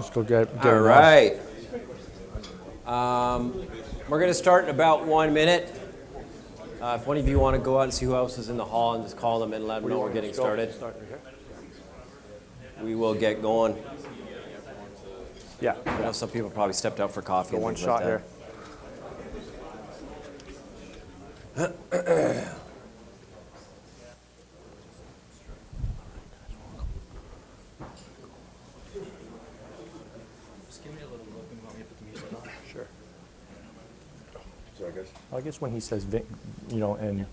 Let's go get All right. We're going to start in about 1 minute. If one of you want to go out and see who else is in the hall and just call them and let them know we're getting started, we will get going. Yeah. I know some people probably stepped out for coffee. One shot here. Sure. So I guess when he says, you know, and yeah.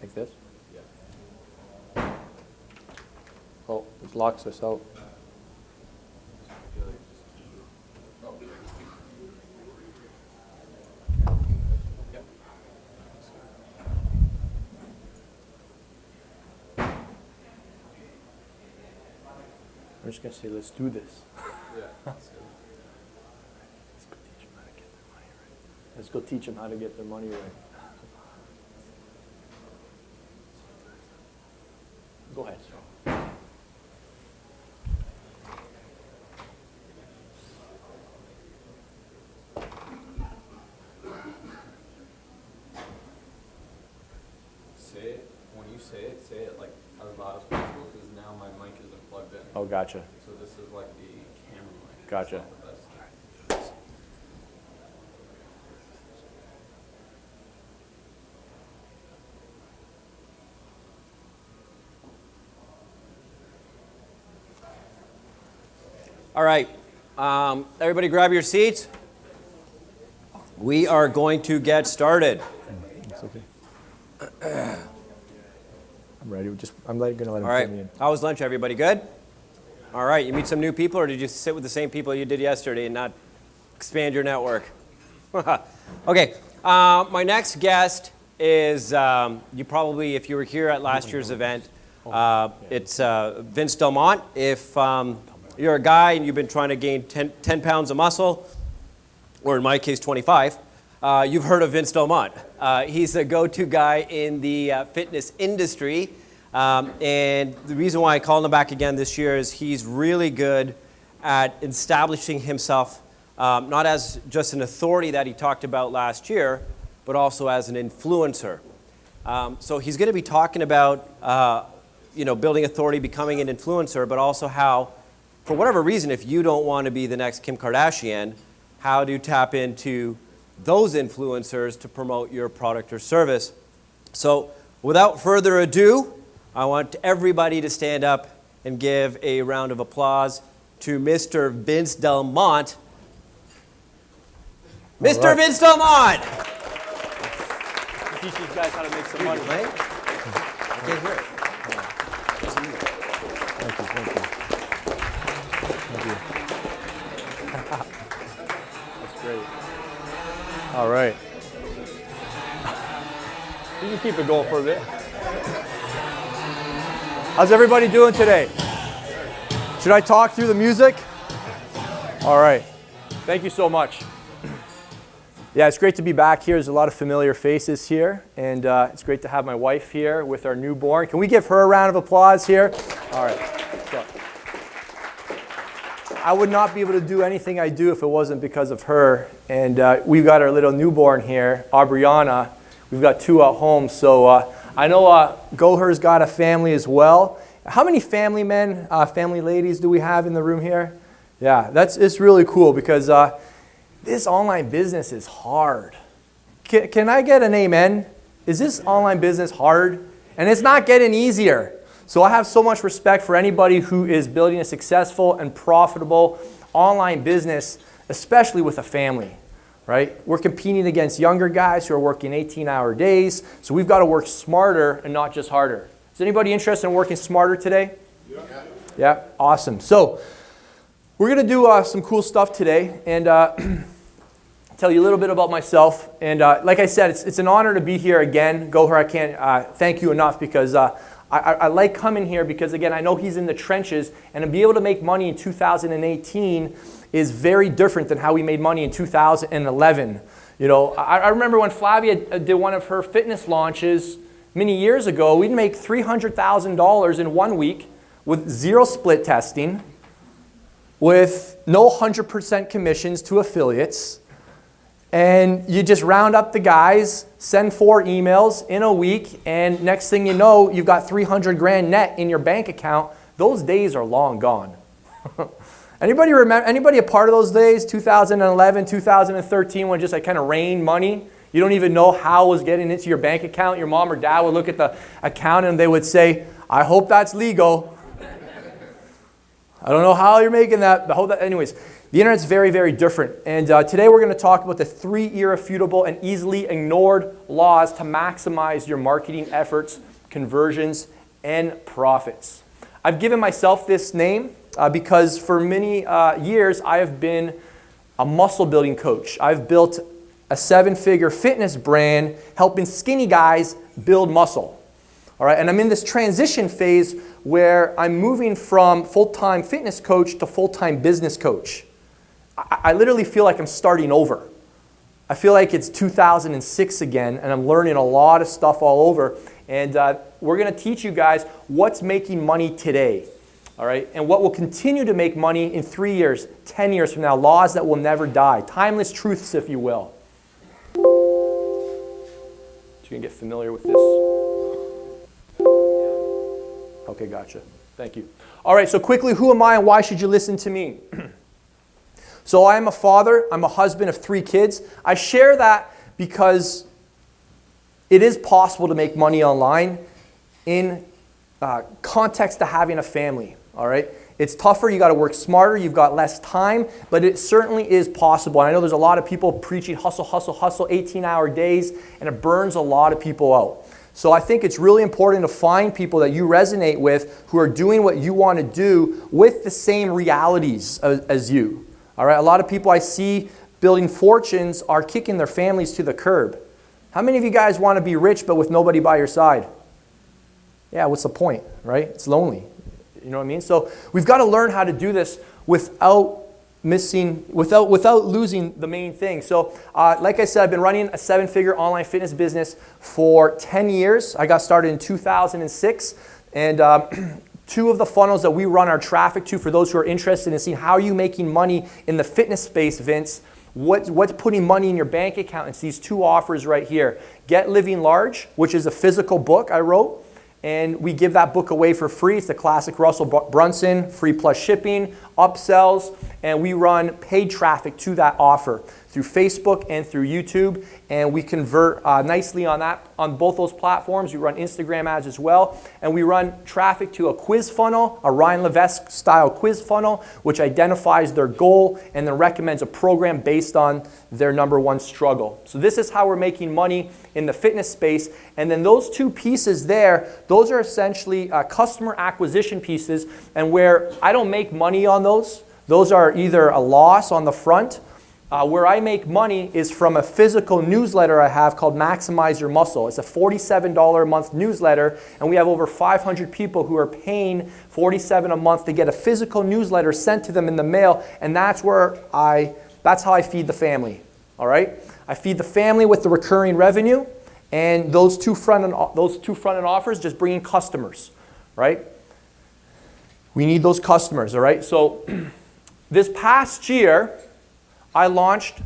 Like this? Yeah. Oh, it locks us out. I'm just going to say, let's do this. Let's go teach them how to get their money right. Go ahead. Say it, when you say it like as loud as possible because now my mic isn't plugged in. Oh, gotcha. So this is like the camera mic. Gotcha. All right. Everybody grab your seats. We are going to get started. It's okay. I'm ready. I'm going to let him All right. fill me in. How was lunch, everybody? Good? All right. You meet some new people, or did you sit with the same people you did yesterday and not expand your network? Okay. My next guest is, you probably, if you were here at last year's event, it's Vince Delmont. If you're a guy and you've been trying to gain 10 pounds of muscle, or in my case, 25, you've heard of Vince Delmont. He's a go-to guy in the fitness industry. And the reason why I called him back again this year is he's really good at establishing himself, not as just an authority that he talked about last year, but also as an influencer. So he's going to be talking about building authority, becoming an influencer, but also how, for whatever reason, if you don't want to be the next Kim Kardashian, how to tap into those influencers to promote your product or service. So without further ado, I want everybody to stand up and give a round of applause to Mr. Vince Delmont. Mr. Right. Vince Delmont! Teach these guys how to make some money. Right? I can't hear it. Thank you. That's great. All right. You can keep it going for a bit. How's everybody doing today? Should I talk through the music? All right. Thank you so much. Yeah, it's great to be back here. There's a lot of familiar faces here, and it's great to have my wife here with our newborn. Can we give her a round of applause here? All right. So, I would not be able to do anything I do if it wasn't because of her. And we've got our little newborn here, Aubriana. We've got two at home. So I know Goher's got a family as well. How many family men, family ladies do we have in the room here? Yeah, it's really cool because this online business is hard. Can I get an amen? Is this online business hard? And it's not getting easier. So I have so much respect for anybody who is building a successful and profitable online business, especially with a family, right? We're competing against younger guys who are working 18-hour days, so we've got to work smarter and not just harder. Is anybody interested in working smarter today? Yeah, awesome. So We're going to do some cool stuff today and tell you a little bit about myself. And like I said, it's an honor to be here again. Goher, I can't thank you enough because I like coming here because, again, I know he's in the trenches, and to be able to make money in 2018 is very different than how we made money in 2011. You know, I remember when Flavia did one of her fitness launches many years ago, we'd make $300,000 in 1 week with zero split testing, with no 100% commissions to affiliates, and you just round up the guys, send 4 emails in a week, and next thing you know, you've got 300 grand net in your bank account. Those days are long gone. Anybody remember? Anybody a part of those days? 2011, 2013, when just like kind of rained money. You don't even know how it was getting into your bank account. Your mom or dad would look at the account and they would say, "I hope that's legal." I don't know how you're making that, but I hope that. Anyways, the internet's very, very different. And today we're going to talk about the 3 irrefutable and easily ignored laws to maximize your marketing efforts, conversions, and profits. I've given myself this name because for many years I have been a muscle building coach. I've built a 7-figure fitness brand helping skinny guys build muscle. All right, and I'm in this transition phase where I'm moving from full-time fitness coach to full-time business coach. I literally feel like I'm starting over. I feel like it's 2006 again, and I'm learning a lot of stuff all over. And we're going to teach you guys what's making money today, all right, and what will continue to make money in 3 years, 10 years from now, laws that will never die, timeless truths, if you will. So you can get familiar with this. Okay, gotcha. Thank you. All right, so quickly, who am I and why should you listen to me? So I am a father. I'm a husband of 3 kids. I share that because it is possible to make money online in context to having a family, all right? It's tougher. You got to work smarter. You've got less time, but it certainly is possible. And I know there's a lot of people preaching hustle, hustle, hustle, 18-hour days, and it burns a lot of people out. So I think it's really important to find people that you resonate with who are doing what you want to do with the same realities as you. All right, a lot of people I see building fortunes are kicking their families to the curb. How many of you guys want to be rich but with nobody by your side? Yeah, what's the point, right? It's lonely. You know what I mean? So we've got to learn how to do this without losing the main thing. So like I said, I've been running a 7-figure online fitness business for 10 years. I got started in 2006, and 2 of the funnels that we run our traffic to, for those who are interested in seeing how are you making money in the fitness space, Vince, what's putting money in your bank account, it's these 2 offers right here. Get Living Large, which is a physical book I wrote, and we give that book away for free. It's the classic Russell Brunson, free plus shipping, upsells, and we run paid traffic to that offer through Facebook and through YouTube, and we convert nicely on both those platforms. We run Instagram ads as well, and we run traffic to a quiz funnel, a Ryan Levesque style quiz funnel, which identifies their goal and then recommends a program based on their #1 struggle. So this is how we're making money in the fitness space, and then those 2 pieces there, those are essentially customer acquisition pieces, and where I don't make money on those are either a loss on the front. Where I make money is from a physical newsletter I have called Maximize Your Muscle. It's a $47 a month newsletter, and we have over 500 people who are paying $47 a month to get a physical newsletter sent to them in the mail, and that's how I feed the family. All right, I feed the family with the recurring revenue, and those two front-end offers just bring in customers, right? We need those customers, all right? So this past year, I launched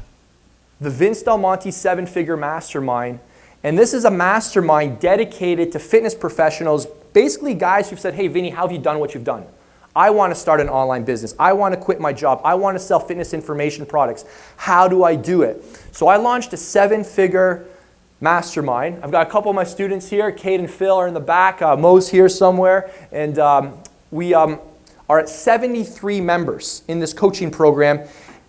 the Vince Del Monte 7-Figure Mastermind, and this is a mastermind dedicated to fitness professionals, basically guys who've said, "Hey, Vinny, how have you done what you've done? I want to start an online business. I want to quit my job. I want to sell fitness information products. How do I do it?" So I launched a 7-figure mastermind. I've got a couple of my students here. Kate and Phil are in the back. Mo's here somewhere, and we are at 73 members in this coaching program.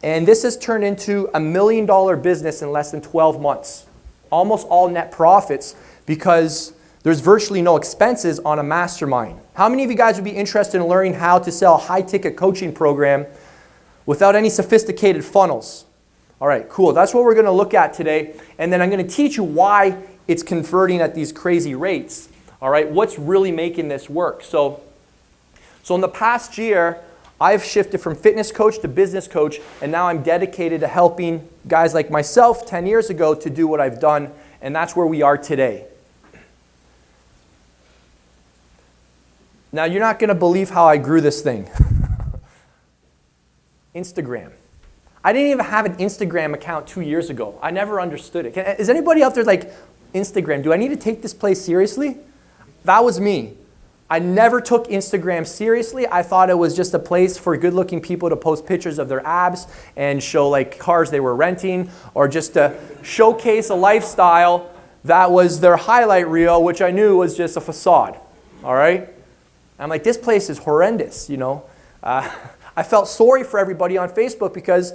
And this has turned into a $1 million business in less than 12 months. Almost all net profits because there's virtually no expenses on a mastermind. How many of you guys would be interested in learning how to sell a high-ticket coaching program without any sophisticated funnels. All right, cool. That's what we're going to look at today. And then I'm going to teach you why it's converting at these crazy rates. All right, what's really making this work? So in the past year, I've shifted from fitness coach to business coach, and now I'm dedicated to helping guys like myself 10 years ago to do what I've done, and that's where we are today. Now, you're not going to believe how I grew this thing. Instagram. I didn't even have an Instagram account 2 years ago. I never understood it. Is anybody out there like, Instagram, do I need to take this place seriously? That was me. I never took Instagram seriously. I thought it was just a place for good-looking people to post pictures of their abs and show like cars they were renting, or just to showcase a lifestyle that was their highlight reel, which I knew was just a facade. All right? I'm like, this place is horrendous, you know. I felt sorry for everybody on Facebook because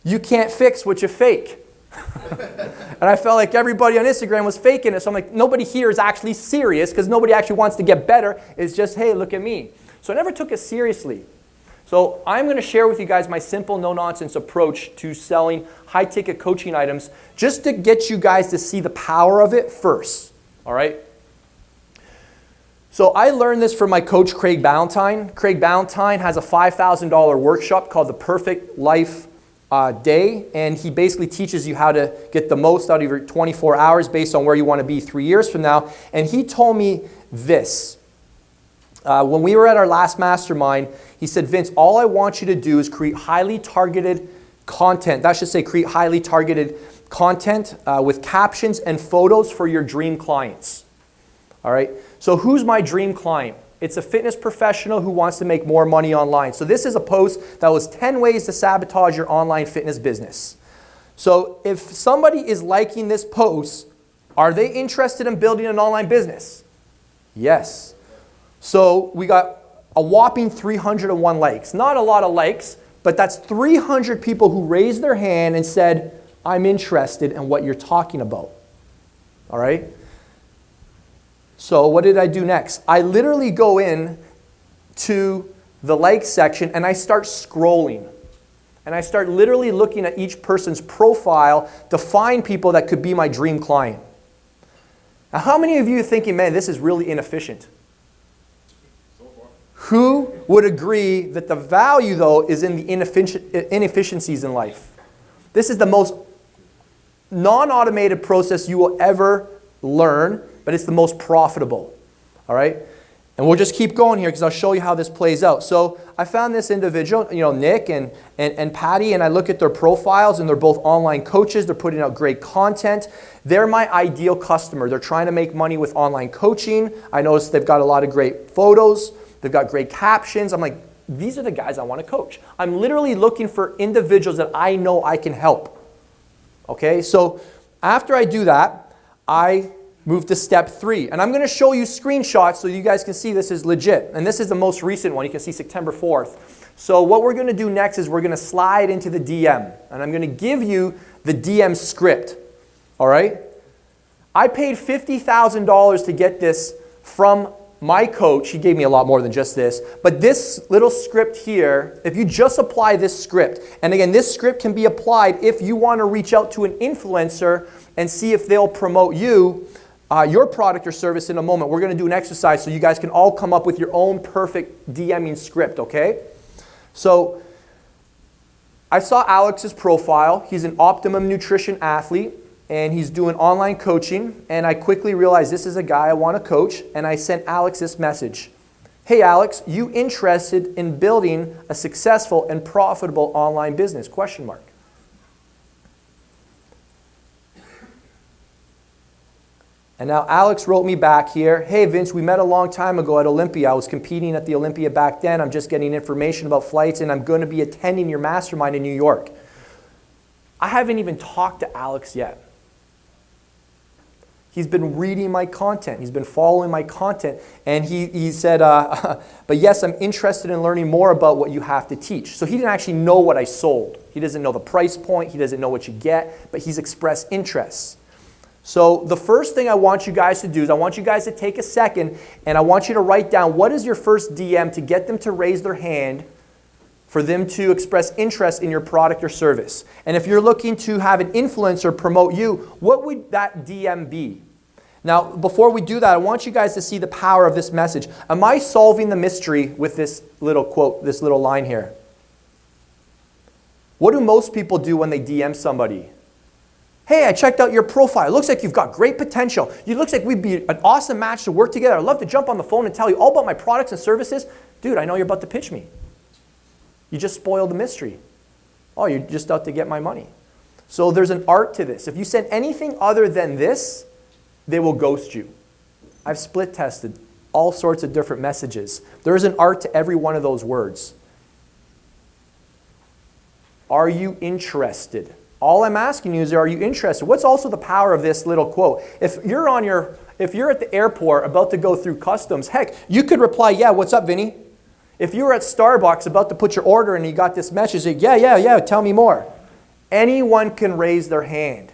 you can't fix what you fake. And I felt like everybody on Instagram was faking it. So I'm like, nobody here is actually serious because nobody actually wants to get better. It's just, hey, look at me. So I never took it seriously. So I'm going to share with you guys my simple, no-nonsense approach to selling high-ticket coaching items just to get you guys to see the power of it first. All right? So I learned this from my coach, Craig Ballantyne. Craig Ballantyne has a $5,000 workshop called the Perfect Life Day, and he basically teaches you how to get the most out of your 24 hours based on where you want to be 3 years from now. And he told me this. When we were at our last mastermind, he said, Vince, all I want you to do is create highly targeted content. That should say create highly targeted content with captions and photos for your dream clients. All right. So who's my dream client? It's a fitness professional who wants to make more money online. So this is a post that was 10 ways to sabotage your online fitness business. So if somebody is liking this post, are they interested in building an online business? Yes. So we got a whopping 301 likes. Not a lot of likes, but that's 300 people who raised their hand and said, I'm interested in what you're talking about. All right? So what did I do next? I literally go in to the like section and I start scrolling. And I start literally looking at each person's profile to find people that could be my dream client. Now, how many of you are thinking, man, this is really inefficient? Who would agree that the value, though, is in the inefficiencies in life? This is the most non-automated process you will ever learn, but it's the most profitable. All right? And we'll just keep going here because I'll show you how this plays out. So I found this individual, Nick and Patty, and I look at their profiles, and they're both online coaches. They're putting out great content. They're my ideal customer. They're trying to make money with online coaching. I noticed they've got a lot of great photos. They've got great captions. I'm like, these are the guys I want to coach. I'm literally looking for individuals that I know I can help. Okay, so after I do that, I move to step 3. And I'm going to show you screenshots so you guys can see this is legit. And this is the most recent one. You can see September 4th. So what we're going to do next is we're going to slide into the DM. And I'm going to give you the DM script. All right? I paid $50,000 to get this from my coach. He gave me a lot more than just this. But this little script here, if you just apply this script, and again, this script can be applied if you want to reach out to an influencer and see if they'll promote you, your product or service in a moment. We're going to do an exercise so you guys can all come up with your own perfect DMing script, okay? So I saw Alex's profile. He's an Optimum Nutrition athlete, and he's doing online coaching, and I quickly realized this is a guy I want to coach, and I sent Alex this message. Hey Alex, you interested in building a successful and profitable online business? Question mark. And now Alex wrote me back here, hey Vince, we met a long time ago at Olympia. I was competing at the Olympia back then. I'm just getting information about flights, and I'm going to be attending your mastermind in New York. I haven't even talked to Alex yet. He's been reading my content. He's been following my content. And he said, but yes, I'm interested in learning more about what you have to teach. So he didn't actually know what I sold. He doesn't know the price point. He doesn't know what you get, but he's expressed interest. So the first thing I want you guys to do is I want you guys to take a second and I want you to write down what is your first DM to get them to raise their hand for them to express interest in your product or service. And if you're looking to have an influencer promote you, what would that DM be? Now, before we do that, I want you guys to see the power of this message. Am I solving the mystery with this little quote, this little line here? What do most people do when they DM somebody? Hey, I checked out your profile. It looks like you've got great potential. It looks like we'd be an awesome match to work together. I'd love to jump on the phone and tell you all about my products and services. Dude, I know you're about to pitch me. You just spoiled the mystery. Oh, you're just out to get my money. So there's an art to this. If you send anything other than this, they will ghost you. I've split tested all sorts of different messages. There is an art to every one of those words. Are you interested? All I'm asking you is, are you interested? What's also the power of this little quote? If you're at the airport about to go through customs, heck, you could reply, yeah, what's up, Vinny? If you were at Starbucks about to put your order in and you got this message, like, yeah, tell me more. Anyone can raise their hand.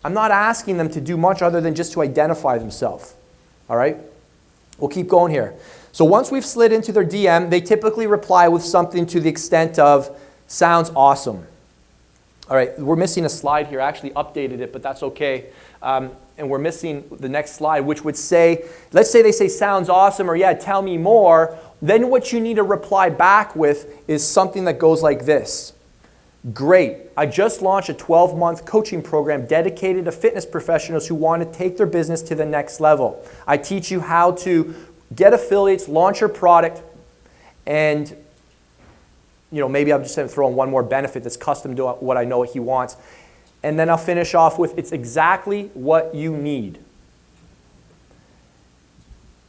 I'm not asking them to do much other than just to identify themselves. All right? We'll keep going here. So once we've slid into their DM, they typically reply with something to the extent of, sounds awesome. All right, we're missing a slide here. I actually updated it, but that's okay. And we're missing the next slide, which would say, let's say they say, sounds awesome, or yeah, tell me more. Then what you need to reply back with is something that goes like this. Great, I just launched a 12-month coaching program dedicated to fitness professionals who want to take their business to the next level. I teach you how to get affiliates, launch your product, and maybe I'm just going to throw in one more benefit that's custom to what I know he wants. And then I'll finish off with, it's exactly what you need.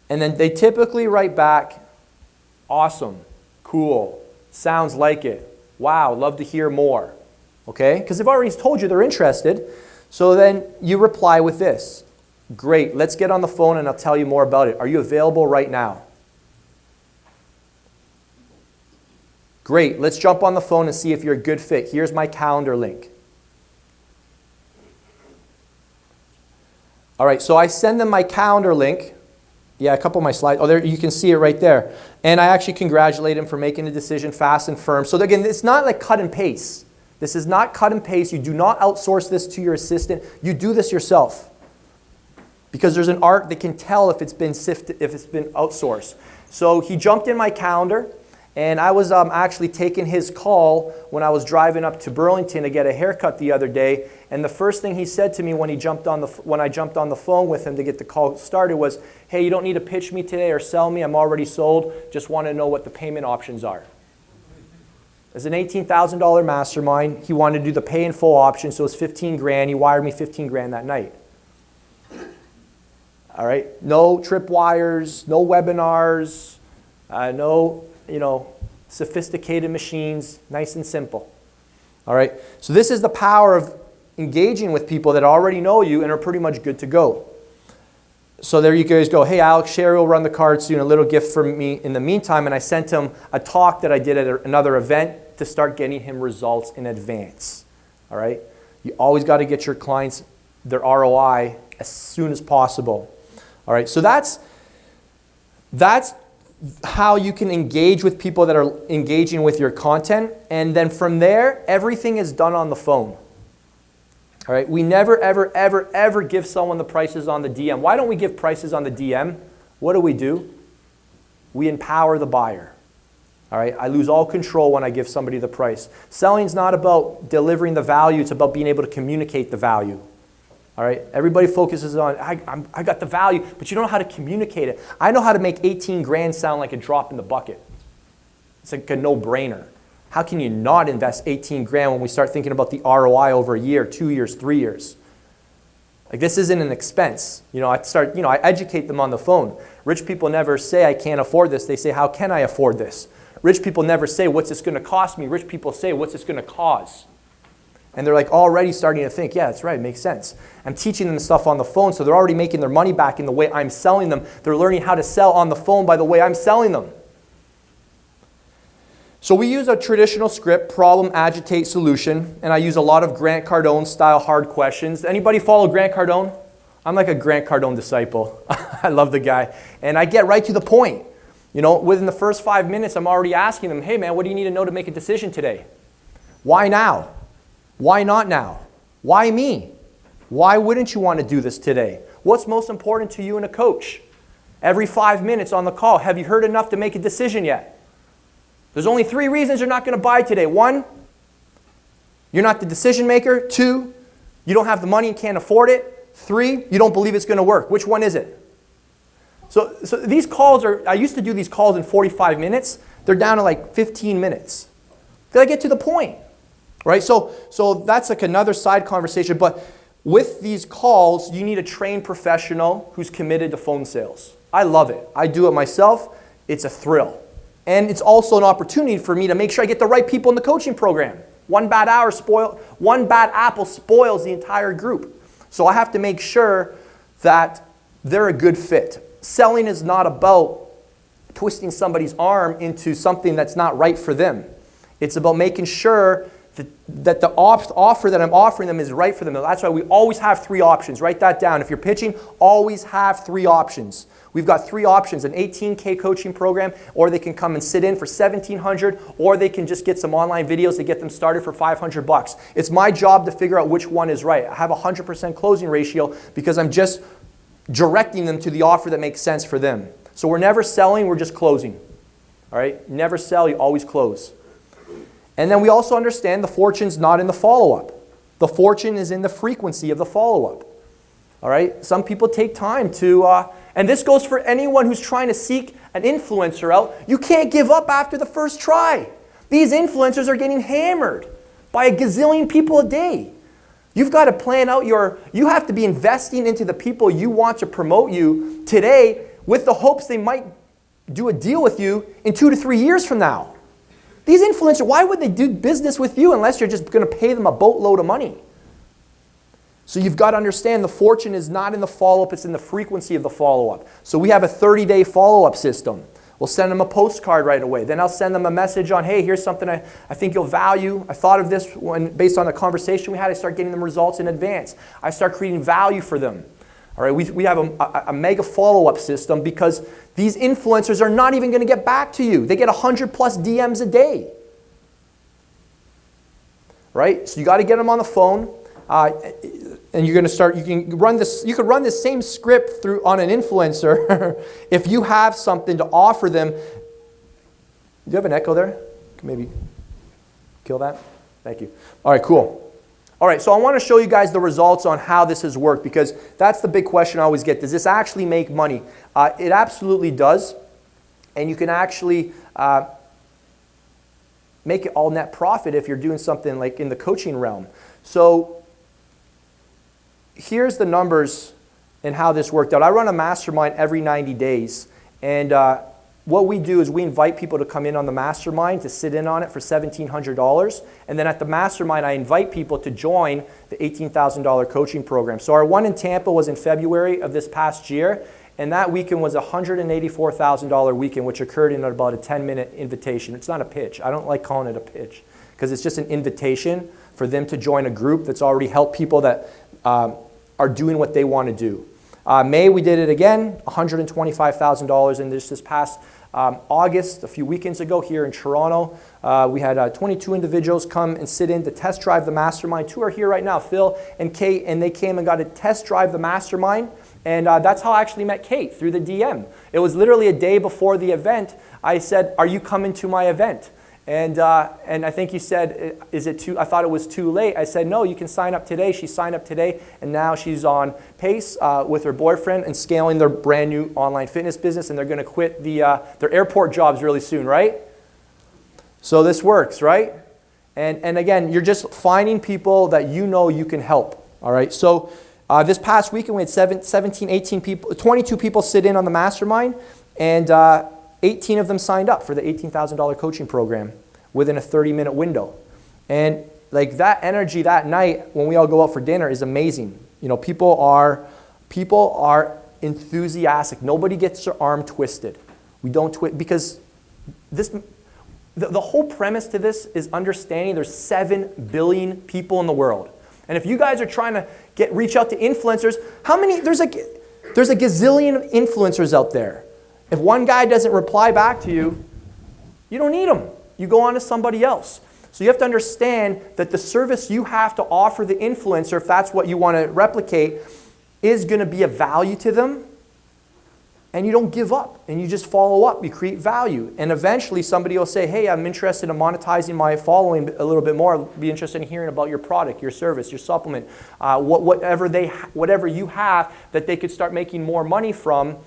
And then they typically write back, awesome, cool, sounds like it, wow, love to hear more. Okay? Because they've already told you they're interested. So then you reply with this. Great, let's get on the phone and I'll tell you more about it. Are you available right now? Great, let's jump on the phone and see if you're a good fit. Here's my calendar link. All right, so I send them my calendar link. Yeah, a couple of my slides. Oh, there, you can see it right there. And I actually congratulate him for making a decision fast and firm. So again, it's not like cut and paste. This is not cut and paste. You do not outsource this to your assistant. You do this yourself. Because there's an art that can tell if it's been sifted, if it's been outsourced. So he jumped in my calendar. And I was actually taking his call when I was driving up to Burlington to get a haircut the other day. And the first thing he said to me when I jumped on the phone with him to get the call started was, hey, you don't need to pitch me today or sell me. I'm already sold. Just want to know what the payment options are. As an $18,000 mastermind, he wanted to do the pay in full option, so it was 15 grand. He wired me 15 grand that night. All right, no tripwires, no webinars, no sophisticated machines, nice and simple. All right, so this is the power of engaging with people that already know you and are pretty much good to go. So there you guys go. Hey, Alex, Sherry will run the card soon. A little gift from me in the meantime. And I sent him a talk that I did at another event to start getting him results in advance. All right, you always got to get your clients their ROI as soon as possible. All right, so that's how you can engage with people that are engaging with your content. And then from there, everything is done on the phone. All right, we never, ever, ever, ever give someone the prices on the DM. Why don't we give prices on the DM? What do? We empower the buyer. All right, I lose all control when I give somebody the price. Selling is not about delivering the value, it's about being able to communicate the value. All right, everybody focuses on, I got the value, but you don't know how to communicate it. I know how to make 18 grand sound like a drop in the bucket. It's like a no-brainer. How can you not invest 18 grand when we start thinking about the ROI over a year, 2 years, 3 years? Like, this isn't an expense. I educate them on the phone. Rich people never say, I can't afford this. They say, how can I afford this? Rich people never say, what's this going to cost me? Rich people say, what's this going to cause? And they're like already starting to think, yeah, that's right, it makes sense. I'm teaching them stuff on the phone, so they're already making their money back in the way I'm selling them. They're learning how to sell on the phone by the way I'm selling them. So we use a traditional script, problem, agitate, solution, and I use a lot of Grant Cardone style hard questions. Anybody follow Grant Cardone? I'm like a Grant Cardone disciple. I love the guy. And I get right to the point. You know, within the first 5 minutes, I'm already asking them, hey man, what do you need to know to make a decision today? Why now? Why not now? Why me? Why wouldn't you want to do this today? What's most important to you and a coach? Every 5 minutes on the call, have you heard enough to make a decision yet? There's only 3 reasons you're not going to buy today. 1, you're not the decision maker. 2, you don't have the money and can't afford it. 3, you don't believe it's going to work. Which one is it? So these calls are, I used to do these calls in 45 minutes. They're down to like 15 minutes. Did I get to the point? Right? So that's like another side conversation. But with these calls, you need a trained professional who's committed to phone sales. I love it. I do it myself. It's a thrill. And it's also an opportunity for me to make sure I get the right people in the coaching program. One bad apple spoils the entire group. So I have to make sure that they're a good fit. Selling is not about twisting somebody's arm into something that's not right for them. It's about making sure that the offer that I'm offering them is right for them. That's why we always have 3 options. Write that down. If you're pitching, always have 3 options. We've got 3 options, an 18K coaching program, or they can come and sit in for $1,700, or they can just get some online videos to get them started for $500. It's my job to figure out which one is right. I have a 100% closing ratio because I'm just directing them to the offer that makes sense for them. So we're never selling, we're just closing. All right? Never sell, you always close. And then we also understand the fortune's not in the follow-up. The fortune is in the frequency of the follow-up. All right? Some people take time to, and this goes for anyone who's trying to seek an influencer out. You can't give up after the first try. These influencers are getting hammered by a gazillion people a day. You've got to plan out you have to be investing into the people you want to promote you today with the hopes they might do a deal with you in 2 to 3 years from now. These influencers, why would they do business with you unless you're just going to pay them a boatload of money? So you've got to understand the fortune is not in the follow-up, it's in the frequency of the follow-up. So we have a 30-day follow-up system. We'll send them a postcard right away. Then I'll send them a message on, hey, here's something I think you'll value. I thought of this based on the conversation we had. I start getting them results in advance. I start creating value for them. All right, we have a mega follow-up system because these influencers are not even going to get back to you. They get 100 plus DMs a day. Right? So you got to get them on the phone. And you're going to start, you could run this same script through on an influencer if you have something to offer them. Do you have an echo there? Maybe kill that? Thank you. All right, cool. All right, so I want to show you guys the results on how this has worked because that's the big question I always get. Does this actually make money? It absolutely does. And you can actually make it all net profit if you're doing something like in the coaching realm. So here's the numbers and how this worked out. I run a mastermind every 90 days. And what we do is we invite people to come in on the mastermind to sit in on it for $1,700. And then at the mastermind, I invite people to join the $18,000 coaching program. So our one in Tampa was in February of this past year. And that weekend was a $184,000 weekend, which occurred in about a 10-minute invitation. It's not a pitch. I don't like calling it a pitch because it's just an invitation for them to join a group that's already helped people that are doing what they want to do. May, we did it again, $125,000 in this past August, a few weekends ago here in Toronto. We had 22 individuals come and sit in to test drive the mastermind. 2 are here right now, Phil and Kate, and they came and got to test drive the mastermind. And that's how I actually met Kate, through the DM. It was literally a day before the event. I said, are you coming to my event? And I think you said, is it too, I thought it was too late. I said, no, you can sign up today. She signed up today, and now she's on pace with her boyfriend and scaling their brand new online fitness business, and they're going to quit their airport jobs really soon, right? So this works, right? And again, you're just finding people that you know you can help, all right? So this past weekend, we had 17, 18 people, 22 people sit in on the mastermind, and 18 of them signed up for the $18,000 coaching program within a 30-minute window. And like that energy that night when we all go out for dinner is amazing. You know, people are enthusiastic. Nobody gets their arm twisted. We don't twist because the whole premise to this is understanding there's 7 billion people in the world. And if you guys are trying to reach out to influencers, how many, there's a gazillion influencers out there. If one guy doesn't reply back to you, you don't need him. You go on to somebody else. So you have to understand that the service you have to offer the influencer, if that's what you want to replicate, is going to be a value to them. And you don't give up, and you just follow up. You create value. And eventually somebody will say, hey, I'm interested in monetizing my following a little bit more. I'd be interested in hearing about your product, your service, your supplement, whatever you have that they could start making more money from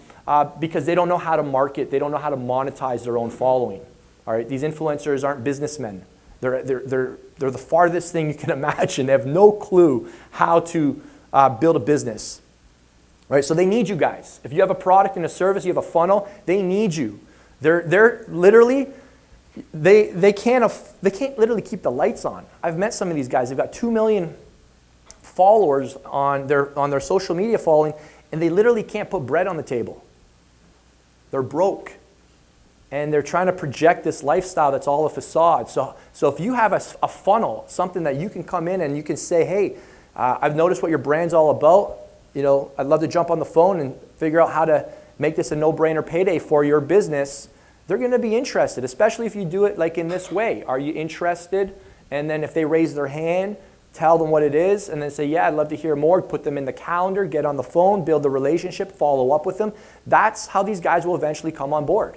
because they don't know how to market. They don't know how to monetize their own following. All right? These influencers aren't businessmen. They're the farthest thing you can imagine. They have no clue how to build a business. Right? So they need you guys. If you have a product and a service, you have a funnel, they need you. They're literally, they can't literally keep the lights on. I've met some of these guys. They've got 2 million followers on their social media following, and they literally can't put bread on the table. They're broke. And they're trying to project this lifestyle that's all a facade. So if you have a funnel, something that you can come in and you can say, hey, I've noticed what your brand's all about. You know, I'd love to jump on the phone and figure out how to make this a no-brainer payday for your business. They're going to be interested, especially if you do it like in this way. Are you interested? And then if they raise their hand, tell them what it is, and then say, yeah, I'd love to hear more. Put them in the calendar, get on the phone, build the relationship, follow up with them. That's how these guys will eventually come on board.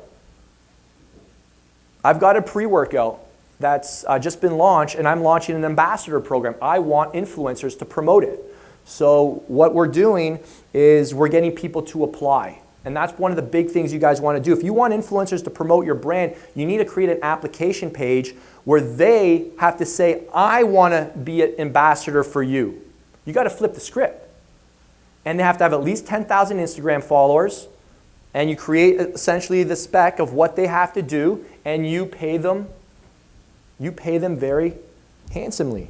I've got a pre-workout that's just been launched, and I'm launching an ambassador program. I want influencers to promote it. So what we're doing is we're getting people to apply. And that's one of the big things you guys want to do. If you want influencers to promote your brand, you need to create an application page where they have to say, I want to be an ambassador for you. You got to flip the script. And they have to have at least 10,000 Instagram followers. And you create essentially the spec of what they have to do, and you pay them very handsomely.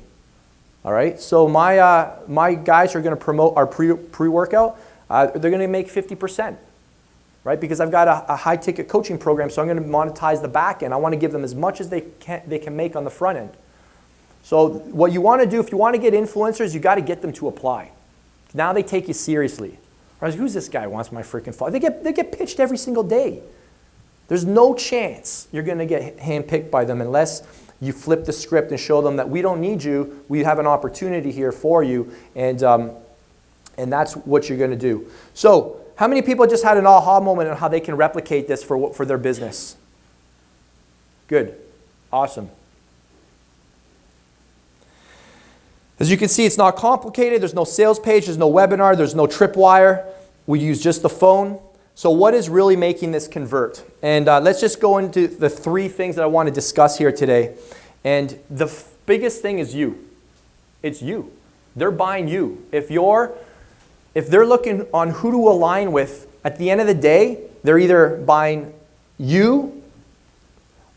All right, so my guys are going to promote our pre-workout. They're going to make 50%, right? Because I've got a high-ticket coaching program, so I'm going to monetize the back end. I want to give them as much as they can make on the front end. So what you want to do, if you want to get influencers, you got to get them to apply. Now they take you seriously. Right? Who's this guy who wants my freaking follow? They get pitched every single day. There's no chance you're going to get handpicked by them unless you flip the script and show them that we don't need you. We have an opportunity here for you, and that's what you're going to do. So how many people just had an aha moment on how they can replicate this for their business? Good. Awesome. As you can see, it's not complicated. There's no sales page. There's no webinar. There's no tripwire. We use just the phone. So what is really making this convert? And let's just go into the 3 things that I want to discuss here today. And the biggest thing is you. It's you. They're buying you. If they're looking on who to align with, at the end of the day, they're either buying you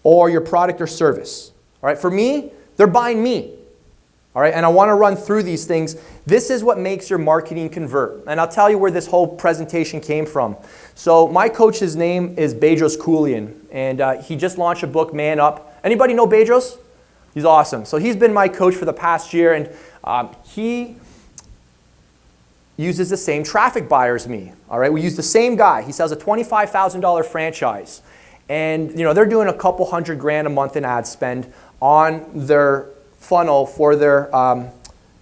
or your product or service. All right? For me, they're buying me. All right, and I want to run through these things. This is what makes your marketing convert. And I'll tell you where this whole presentation came from. So my coach's name is Bedros Keuilian, and he just launched a book, Man Up. Anybody know Bedros? He's awesome. So he's been my coach for the past year, and he uses the same traffic buyer as me. All right, we use the same guy. He sells a $25,000 franchise, and they're doing a couple $100,000 a month in ad spend on their funnel for their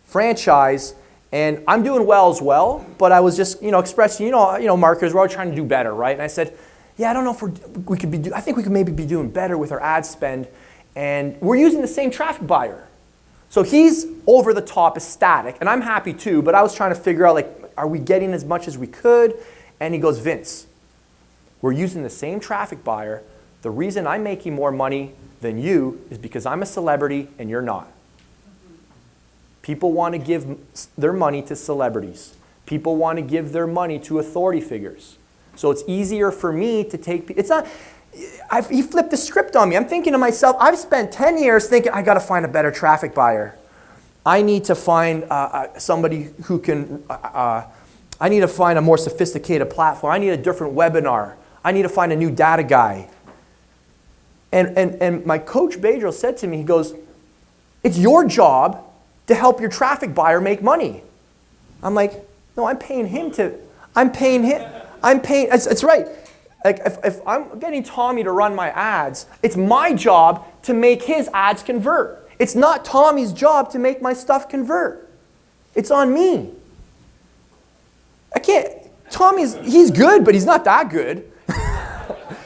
franchise, and I'm doing well as well, but I was just expressing, marketers, we're all trying to do better, right? And I said, yeah, I don't know if we could be I think we could maybe be doing better with our ad spend, and we're using the same traffic buyer. So he's over the top ecstatic, and I'm happy too, but I was trying to figure out, are we getting as much as we could? And he goes, Vince, we're using the same traffic buyer. The reason I'm making more money than you is because I'm a celebrity and you're not. People want to give their money to celebrities. People want to give their money to authority figures. So it's easier for me to take, he flipped the script on me. I'm thinking to myself, I've spent 10 years thinking I got to find a better traffic buyer. I need to find somebody who can, I need to find a more sophisticated platform. I need a different webinar. I need to find a new data guy. And my coach Bedros said to me, he goes, it's your job to help your traffic buyer make money. I'm like, no, I'm paying him. It's right. Like if I'm getting Tommy to run my ads, it's my job to make his ads convert. It's not Tommy's job to make my stuff convert. It's on me. I can't, he's good, but he's not that good.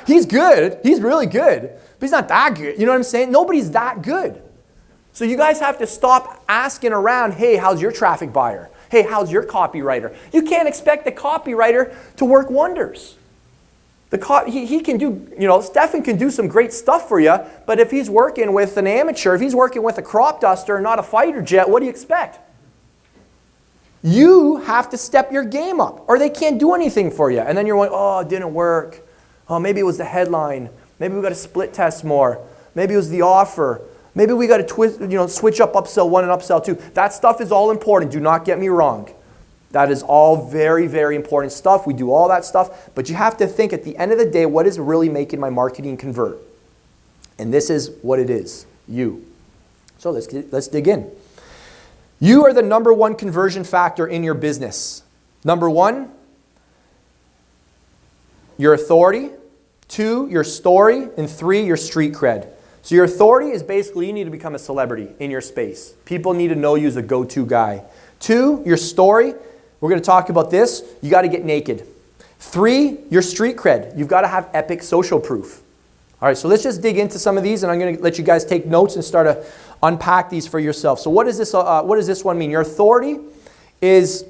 He's good, he's really good, but he's not that good. You know what I'm saying? Nobody's that good. So you guys have to stop asking around, hey, how's your traffic buyer? Hey, how's your copywriter? You can't expect the copywriter to work wonders. He can do, Stefan can do some great stuff for you, but if he's working with an amateur, if he's working with a crop duster and not a fighter jet, what do you expect? You have to step your game up, or they can't do anything for you. And then you're like, oh, it didn't work. Oh, maybe it was the headline. Maybe we got to split test more. Maybe it was the offer. Maybe we got to switch up upsell 1 and upsell 2. That stuff is all important. Do not get me wrong. That is all very, very important stuff. We do all that stuff. But you have to think at the end of the day, what is really making my marketing convert? And this is what it is, you. So let's dig in. You are the number one conversion factor in your business. Number 1, your authority. 2, your story. And 3, your street cred. So your authority is basically you need to become a celebrity in your space. People need to know you as a go-to guy. 2, your story. We're going to talk about this. You got to get naked. 3, your street cred. You've got to have epic social proof. All right, so let's just dig into some of these, and I'm going to let you guys take notes and start to unpack these for yourself. So what does this one mean? Your authority is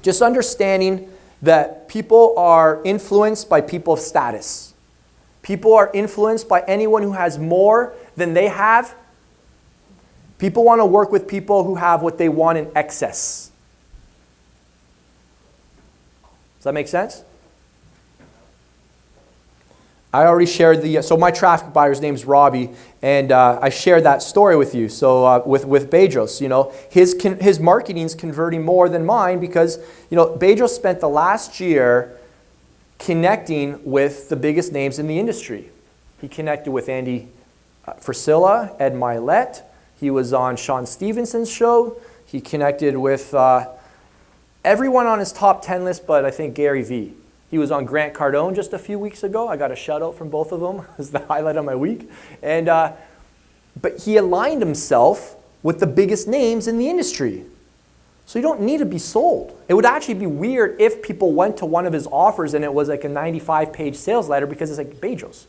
just understanding that people are influenced by people of status. People are influenced by anyone who has more than they have. People want to work with people who have what they want in excess. Does that make sense? I already shared so my traffic buyer's name's Robbie, and I shared that story with you. So with Bedros, his marketing's converting more than mine because, Bedros spent the last year connecting with the biggest names in the industry. He connected with Andy Frisella, Ed Milet. He was on Sean Stevenson's show. He connected with everyone on his top 10 list, but I think Gary Vee. He was on Grant Cardone just a few weeks ago. I got a shout out from both of them. It's the highlight of my week. And but he aligned himself with the biggest names in the industry. So you don't need to be sold. It would actually be weird if people went to one of his offers and it was like a 95-page sales letter because it's like, Bedros,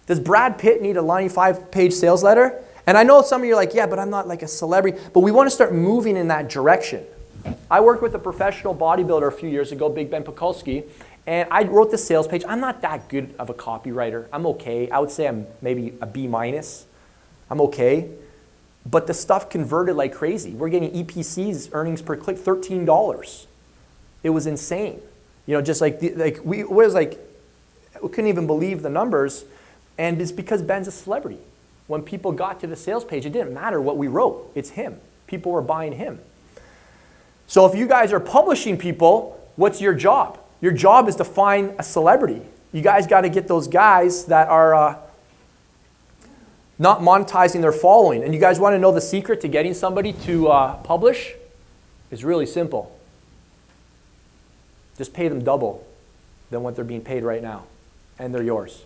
does Brad Pitt need a 95-page sales letter? And I know some of you are like, yeah, but I'm not like a celebrity. But we want to start moving in that direction. I worked with a professional bodybuilder a few years ago, Big Ben Pekulski, and I wrote the sales page. I'm not that good of a copywriter. I'm okay. I would say I'm maybe a B-. I'm okay. But the stuff converted like crazy. We're getting EPC's earnings per click $13. It was insane. Just we couldn't even believe the numbers, and it's because Ben's a celebrity. When people got to the sales page, it didn't matter what we wrote. It's him. People were buying him. So if you guys are publishing people, what's your job? Your job is to find a celebrity. You guys got to get those guys that are not monetizing their following. And you guys want to know the secret to getting somebody to publish? It's really simple. Just pay them double than what they're being paid right now. And they're yours.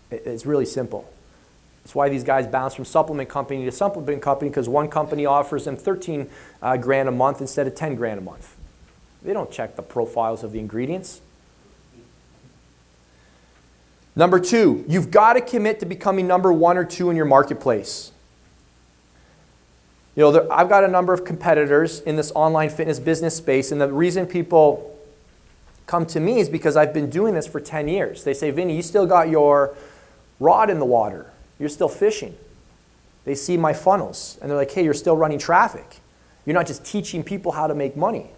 It's really simple. It's why these guys bounce from supplement company to supplement company, because one company offers them 13 grand a month instead of 10 grand a month. They don't check the profiles of the ingredients. Number 2, you've got to commit to becoming number 1 or 2 in your marketplace. I've got a number of competitors in this online fitness business space, and the reason people come to me is because I've been doing this for 10 years. They say, Vinny, you still got your rod in the water. You're still fishing. They see my funnels, and they're like, hey, you're still running traffic. You're not just teaching people how to make money.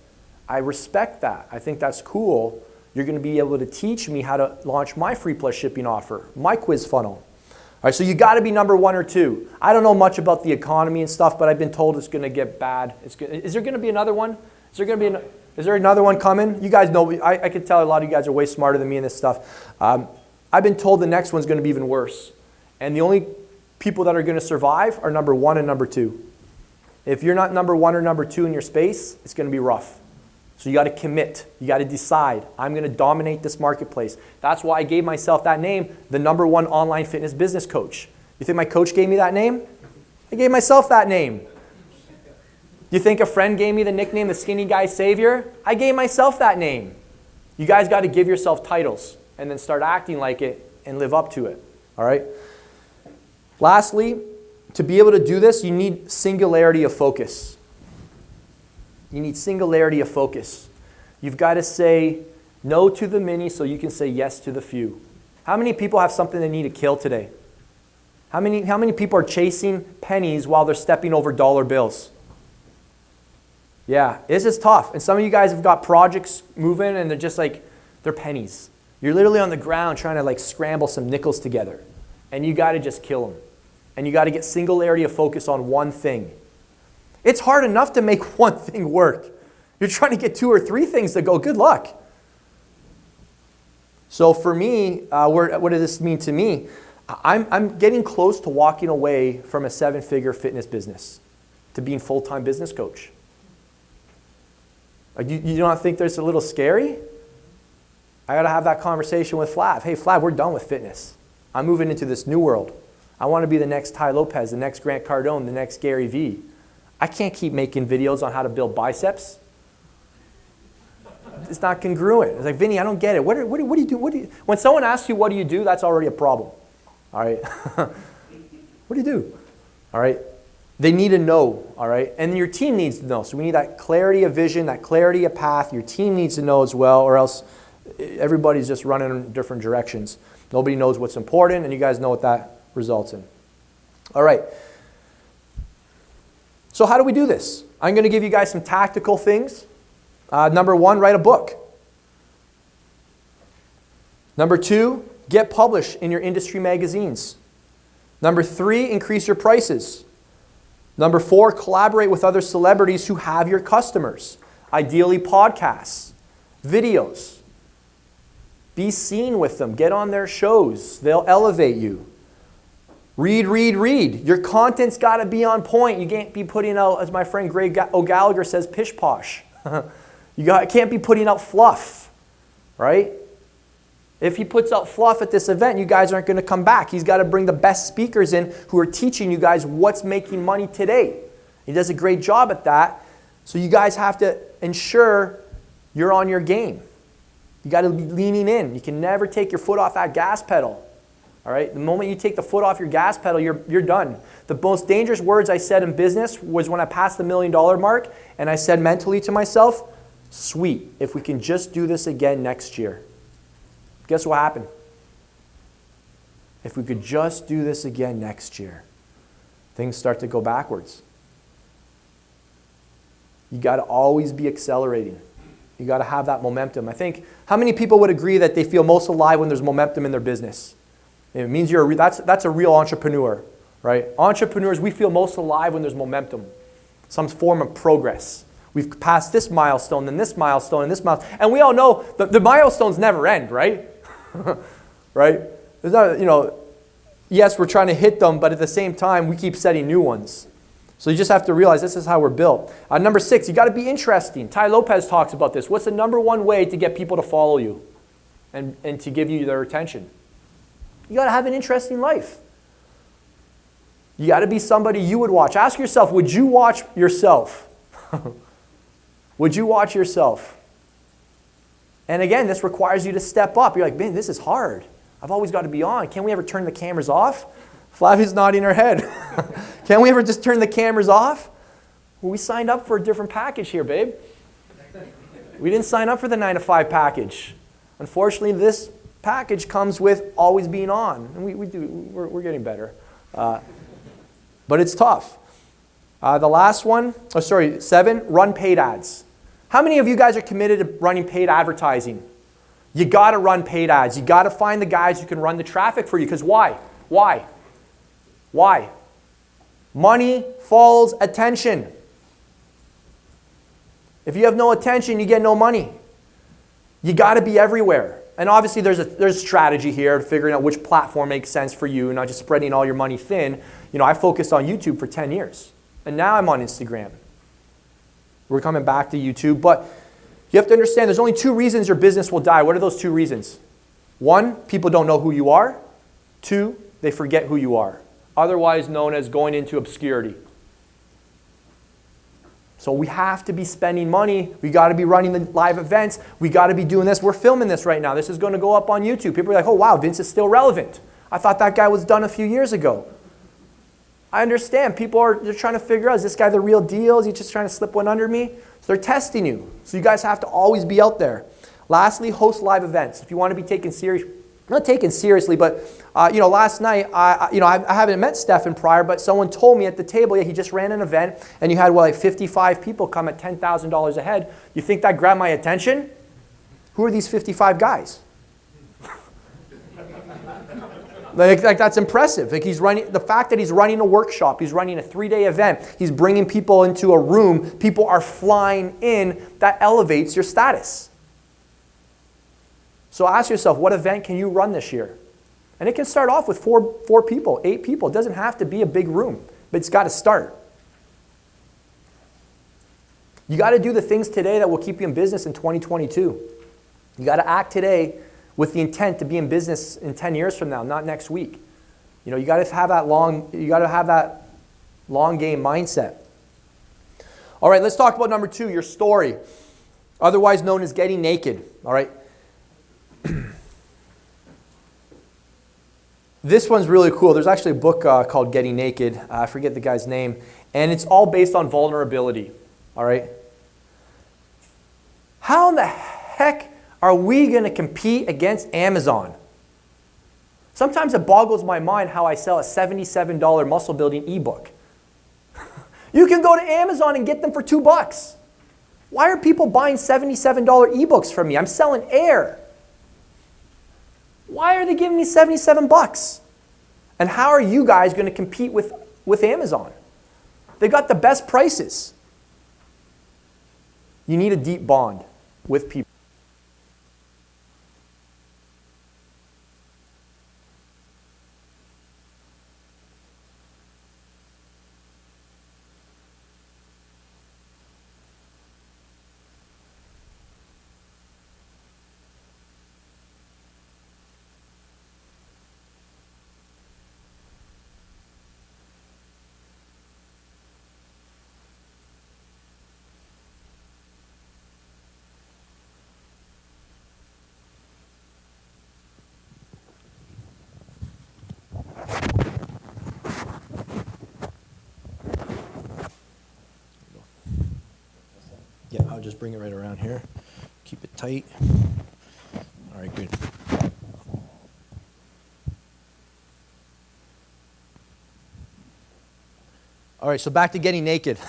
I respect that. I think that's cool. You're going to be able to teach me how to launch my free plus shipping offer, my quiz funnel. All right, so you got to be number 1 or 2. I don't know much about the economy and stuff, but I've been told it's going to get bad. Is there going to be another one? Is there another one coming? You guys know, I can tell a lot of you guys are way smarter than me in this stuff. I've been told the next one's going to be even worse. And the only people that are going to survive are number 1 and number 2. If you're not number 1 or number 2 in your space, it's going to be rough. So you got to commit. You got to decide, I'm going to dominate this marketplace. That's why I gave myself that name, the #1 online fitness business coach. You think my coach gave me that name? I gave myself that name. You think a friend gave me the nickname, the skinny guy savior? I gave myself that name. You guys got to give yourself titles and then start acting like it and live up to it. All right? Lastly, to be able to do this, you need singularity of focus. You need singularity of focus. You've got to say no to the many so you can say yes to the few. How many people have something they need to kill today? How many people are chasing pennies while they're stepping over dollar bills? Yeah, this is tough. And some of you guys have got projects moving and they're just like, they're pennies. You're literally on the ground trying to like scramble some nickels together. And you got to just kill them. And you got to get singularity of focus on one thing. It's hard enough to make one thing work. You're trying to get 2 or 3 things to go, good luck. So for me, what does this mean to me? I'm getting close to walking away from a 7-figure fitness business to being full-time business coach. You don't think there's a little scary? I got to have that conversation with Flav. Hey, Flav, we're done with fitness. I'm moving into this new world. I want to be the next Tai Lopez, the next Grant Cardone, the next Gary Vee. I can't keep making videos on how to build biceps. It's not congruent. It's like, Vinny, I don't get it. What do you do? When someone asks you, what do you do? That's already a problem. All right? What do you do? All right? They need to know, all right? And your team needs to know. So we need that clarity of vision, that clarity of path. Your team needs to know as well, or else everybody's just running in different directions. Nobody knows what's important, and you guys know what that results in. All right. So how do we do this? I'm going to give you guys some tactical things. Number 1, write a book. Number 2, get published in your industry magazines. Number 3, increase your prices. Number 4, collaborate with other celebrities who have your customers. Ideally podcasts, videos. Be seen with them. Get on their shows. They'll elevate you. Read, read, read. Your content's got to be on point. You can't be putting out, as my friend Greg O'Gallagher says, pish posh. Can't be putting out fluff, right? If he puts out fluff at this event, you guys aren't going to come back. He's got to bring the best speakers in who are teaching you guys what's making money today. He does a great job at that. So you guys have to ensure you're on your game. You got to be leaning in. You can never take your foot off that gas pedal. All right? The moment you take the foot off your gas pedal, you're done. The most dangerous words I said in business was when I passed the $1 million mark, and I said mentally to myself, sweet, if we can just do this again next year. Guess what happened? If we could just do this again next year, things start to go backwards. You got to always be accelerating. You got to have that momentum. I think, how many people would agree that they feel most alive when there's momentum in their business? It means that's a real entrepreneur, right? Entrepreneurs, we feel most alive when there's momentum, some form of progress. We've passed this milestone, then this milestone, and this milestone. And we all know the milestones never end, right? Right? There's not, yes, we're trying to hit them, but at the same time, we keep setting new ones. So you just have to realize this is how we're built. Number 6, you got to be interesting. Tai Lopez talks about this. What's the number 1 way to get people to follow you and to give you their attention? You got to have an interesting life. You got to be somebody you would watch. Ask yourself, would you watch yourself? Would you watch yourself? And again, this requires you to step up. You're like, man, this is hard. I've always got to be on. Can we ever turn the cameras off? Flavia's nodding her head. Can we ever just turn the cameras off? Well, we signed up for a different package here, babe. We didn't sign up for the 9-to-5 package. Unfortunately, this package comes with always being on. And we're getting better. But it's tough. The last one, 7, run paid ads. How many of you guys are committed to running paid advertising? You got to run paid ads. You got to find the guys who can run the traffic for you. Because why? Why? Why? Money follows attention. If you have no attention, you get no money. You got to be everywhere. And obviously there's strategy here, figuring out which platform makes sense for you, not just spreading all your money thin. I focused on YouTube for 10 years. And now I'm on Instagram. We're coming back to YouTube. But You have to understand there's only 2 reasons your business will die. What are those 2 reasons? 1, people don't know who you are. 2, they forget who you are. Otherwise known as going into obscurity. So we have to be spending money. We got to be running the live events. We got to be doing this. We're filming this right now. This is going to go up on YouTube. People are like, oh, wow, Vince is still relevant. I thought that guy was done a few years ago. I understand. They're trying to figure out, is this guy the real deal? Is he just trying to slip one under me? So they're testing you. So you guys have to always be out there. Lastly, host live events. If you want to be taken serious, not taken seriously, but last night, I haven't met Stefan prior, but someone told me at the table, yeah, he just ran an event, and you had, like 55 people come at $10,000 a head. You think that grabbed my attention? Who are these 55 guys? like that's impressive. Like the fact that he's running a workshop, he's running a 3-day event, he's bringing people into a room, people are flying in, that elevates your status. So ask yourself, what event can you run this year? And it can start off with 4 people, 8 people. It doesn't have to be a big room, but it's got to start. You got to do the things today that will keep you in business in 2022. You got to act today with the intent to be in business in 10 years from now, not next week. You got to have that long game mindset. All right, let's talk about number 2, your story, otherwise known as getting naked. All right. This one's really cool. There's actually a book called Getting Naked. I forget the guy's name. And it's all based on vulnerability. All right? How in the heck are we going to compete against Amazon? Sometimes it boggles my mind how I sell a $77 muscle building ebook. You can go to Amazon and get them for $2. Why are people buying $77 ebooks from me? I'm selling air. Why are they giving me $77? And how are you guys going to compete with Amazon? They got the best prices. You need a deep bond with people. Yeah, I'll just bring it right around here. Keep it tight. All right, good. All right, so back to getting naked.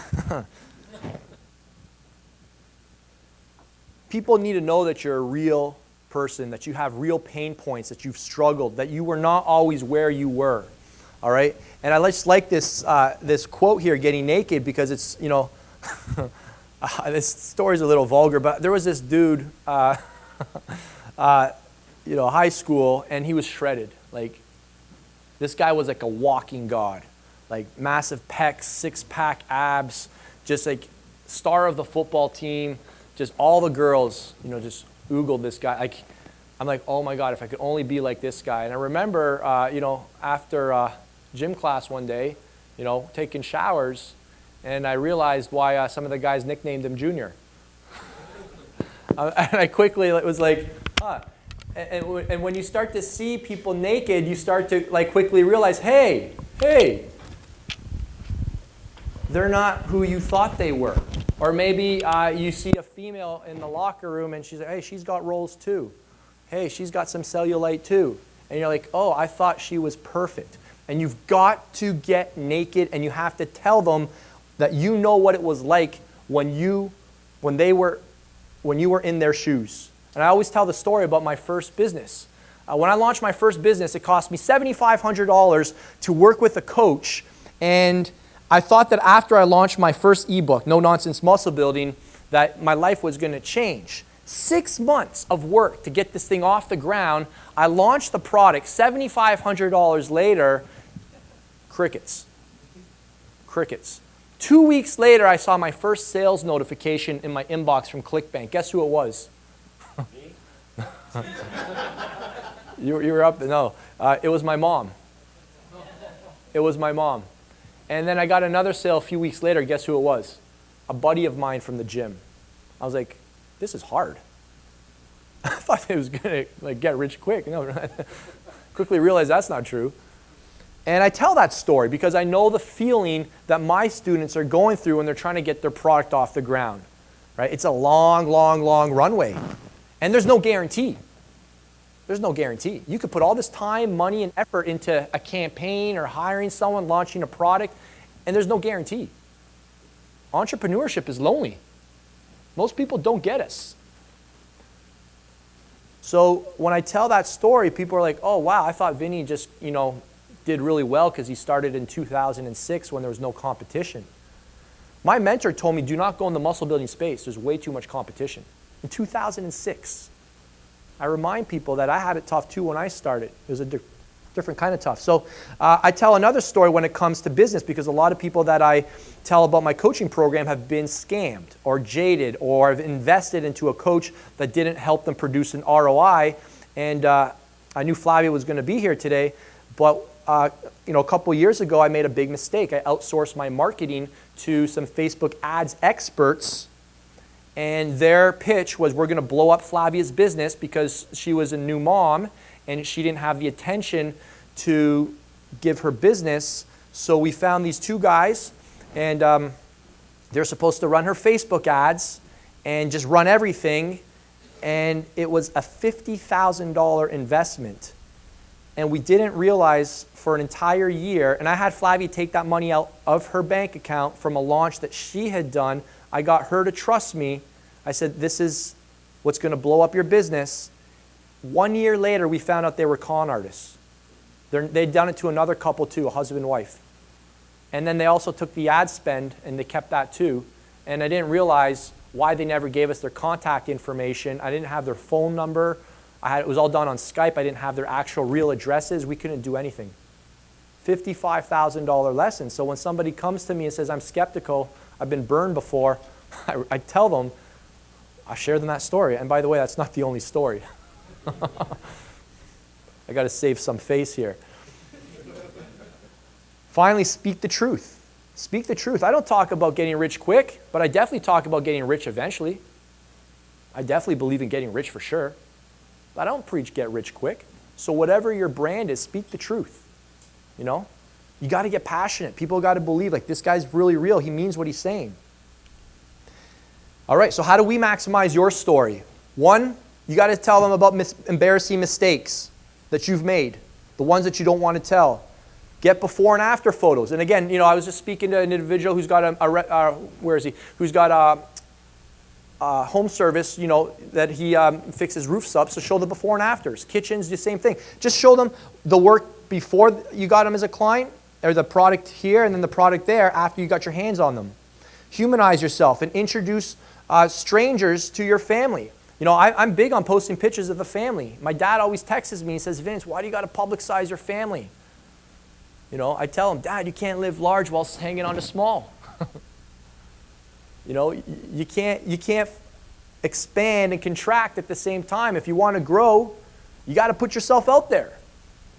People need to know that you're a real person, that you have real pain points, that you've struggled, that you were not always where you were. All right? And I just like this quote here, getting naked, because it's, this story's a little vulgar, but there was this dude, high school, and he was shredded. Like, this guy was like a walking god. Like, massive pecs, 6-pack abs, just like star of the football team. Just all the girls, just oogled this guy. I'm like, oh my God, if I could only be like this guy. And I remember, after gym class one day, taking showers, and I realized why some of the guys nicknamed him Junior. And I quickly was like, huh. And when you start to see people naked, you start to quickly realize, hey, they're not who you thought they were. Or maybe you see a female in the locker room and she's like, hey, she's got rolls too. Hey, she's got some cellulite too. And you're like, oh, I thought she was perfect. And you've got to get naked, and you have to tell them that you know what it was like when you were in their shoes. And I always tell the story about my first business. When I launched my first business, it cost me $7,500 to work with a coach, and I thought that after I launched my first ebook, No Nonsense Muscle Building, that my life was going to change. 6 months of work to get this thing off the ground. I launched the product. $7,500 later, crickets. 2 weeks later, I saw my first sales notification in my inbox from ClickBank. Guess who it was? You were up? No. It was my mom. It was my mom. And then I got another sale a few weeks later. Guess who it was? A buddy of mine from the gym. I was like, this is hard. I thought it was going to get rich quick. No, quickly realized that's not true. And I tell that story because I know the feeling that my students are going through when they're trying to get their product off the ground. Right? It's a long, long, long runway. And there's no guarantee. There's no guarantee. You could put all this time, money, and effort into a campaign or hiring someone, launching a product, and there's no guarantee. Entrepreneurship is lonely. Most people don't get us. So when I tell that story, people are like, oh, wow, I thought Vinny just, did really well because he started in 2006 when there was no competition. My mentor told me, do not go in the muscle building space. There's way too much competition. In 2006. I remind people that I had it tough too when I started. It was a different kind of tough. So I tell another story when it comes to business because a lot of people that I tell about my coaching program have been scammed or jaded or have invested into a coach that didn't help them produce an ROI. And I knew Flavia was going to be here today, but a couple years ago I made a big mistake. I outsourced my marketing to some Facebook ads experts. And their pitch was, we're going to blow up Flavia's business because she was a new mom and she didn't have the attention to give her business. So we found these two guys, and they're supposed to run her Facebook ads and just run everything. And it was a $50,000 investment. And we didn't realize for an entire year, and I had Flavia take that money out of her bank account from a launch that she had done. I got her to trust me. I said, this is what's going to blow up your business. 1 year later, we found out they were con artists. They'd done it to another couple too, a husband and wife. And then they also took the ad spend and they kept that too. And I didn't realize why they never gave us their contact information. I didn't have their phone number. It was all done on Skype. I didn't have their actual real addresses. We couldn't do anything. $55,000 lesson. So when somebody comes to me and says, I'm skeptical, I've been burned before, I tell them, I share them that story. And by the way, that's not the only story. I got to save some face here. Finally, speak the truth. Speak the truth. I don't talk about getting rich quick, but I definitely talk about getting rich eventually. I definitely believe in getting rich for sure. But I don't preach get rich quick. So whatever your brand is, speak the truth. You got to get passionate. People got to believe, like, this guy's really real. He means what he's saying. All right, so how do we maximize your story? One, you got to tell them about embarrassing mistakes that you've made, the ones that you don't want to tell. Get before and after photos. And again, I was just speaking to an individual who's got where is he? Who's got a home service, that he fixes roofs up. So show the before and afters. Kitchens, the same thing. Just show them the work before you got them as a client, or the product here and then the product there after you got your hands on them. Humanize yourself and introduce strangers to your family. I'm big on posting pictures of the family. My dad always texts me and says, Vince, why do you got to publicize your family? I tell him, Dad, you can't live large while hanging on to small. You can't expand and contract at the same time. If you want to grow, you got to put yourself out there.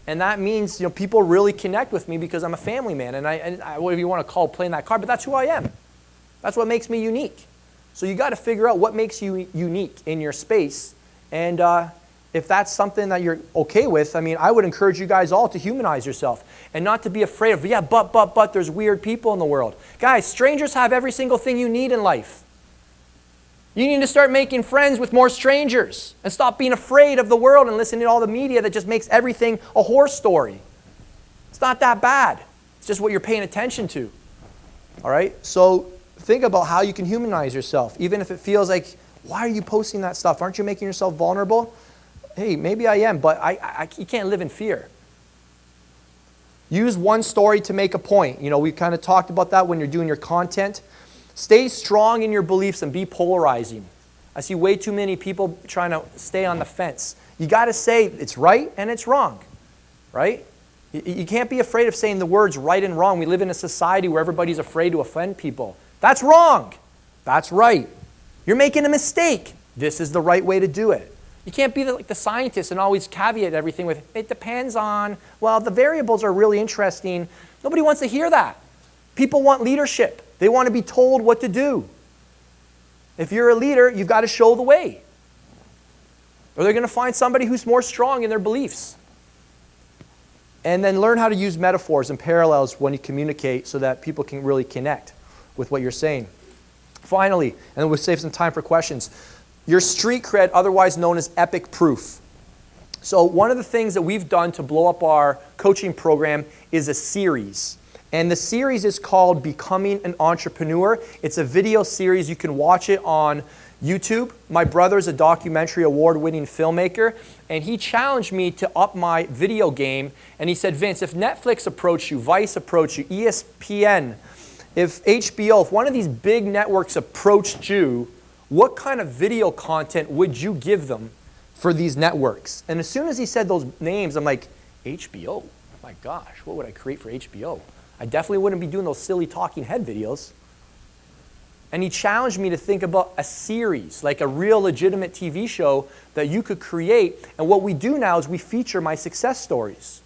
And that means, people really connect with me because I'm a family man. And I whatever you want to call playing that card, but that's who I am. That's what makes me unique. So you got to figure out what makes you unique in your space. And if that's something that you're okay with, I would encourage you guys all to humanize yourself and not to be afraid of, but there's weird people in the world. Guys, strangers have every single thing you need in life. You need to start making friends with more strangers and stop being afraid of the world and listening to all the media that just makes everything a horror story. It's not that bad. It's just what you're paying attention to. All right? So think about how you can humanize yourself, even if it feels like, why are you posting that stuff? Aren't you making yourself vulnerable? Hey, maybe I am, but you can't live in fear. Use one story to make a point. We kind of talked about that when you're doing your content. Stay strong in your beliefs and be polarizing. I see way too many people trying to stay on the fence. You got to say it's right and it's wrong, right? You can't be afraid of saying the words right and wrong. We live in a society where everybody's afraid to offend people. That's wrong. That's right. You're making a mistake. This is the right way to do it. You can't be like the scientist and always caveat everything with, it depends on, well, the variables are really interesting. Nobody wants to hear that. People want leadership. They want to be told what to do. If you're a leader, you've got to show the way. Or they're going to find somebody who's more strong in their beliefs. And then learn how to use metaphors and parallels when you communicate so that people can really connect with what you're saying. Finally, and then we'll save some time for questions, your street cred, otherwise known as epic proof. So one of the things that we've done to blow up our coaching program is a series. And the series is called Becoming an Entrepreneur. It's a video series. You can watch it on YouTube. My brother's a documentary award-winning filmmaker, and he challenged me to up my video game. And he said, Vince, if Netflix approached you, Vice approached you, ESPN, if HBO, if one of these big networks approached you, what kind of video content would you give them for these networks? And as soon as he said those names, I'm like, HBO? My gosh, what would I create for HBO? I definitely wouldn't be doing those silly talking head videos. And he challenged me to think about a series, like a real legitimate TV show that you could create. And what we do now is we feature my success stories.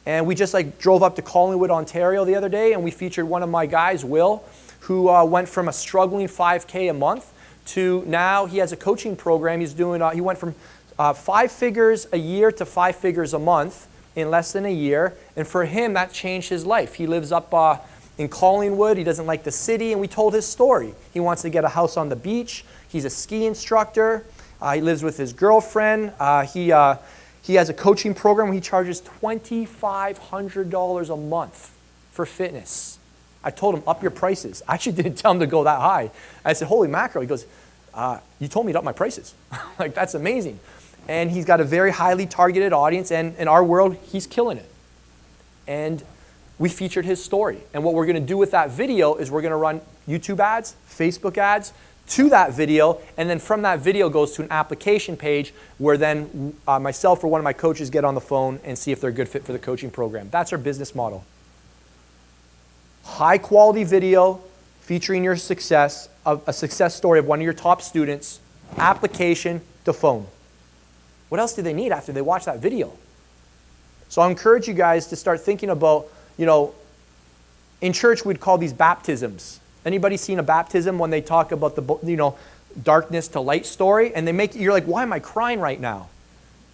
And we just drove up to Collingwood, Ontario the other day, and we featured one of my guys, Will, who went from a struggling 5K a month to now he has a coaching program. He's doing, he went from 5 figures a year to 5 figures a month in less than a year. And for him, that changed his life. He lives up in Collingwood. He doesn't like the city, and we told his story. He wants to get a house on the beach. He's a ski instructor. He lives with his girlfriend. He has a coaching program where he charges $2,500 a month for fitness. I told him, up your prices. I actually didn't tell him to go that high. I said, holy mackerel. He goes, you told me to up my prices. Like, that's amazing. And he's got a very highly targeted audience, and in our world, he's killing it. And we featured his story. And what we're going to do with that video is we're going to run YouTube ads, Facebook ads to that video, and then from that video goes to an application page where then myself or one of my coaches get on the phone and see if they're a good fit for the coaching program. That's our business model. High quality video featuring your success, a success story of one of your top students, application to phone. What else do they need after they watch that video? So I encourage you guys to start thinking about, in church we'd call these baptisms. Anybody seen a baptism when they talk about the, darkness to light story? And you're like, why am I crying right now?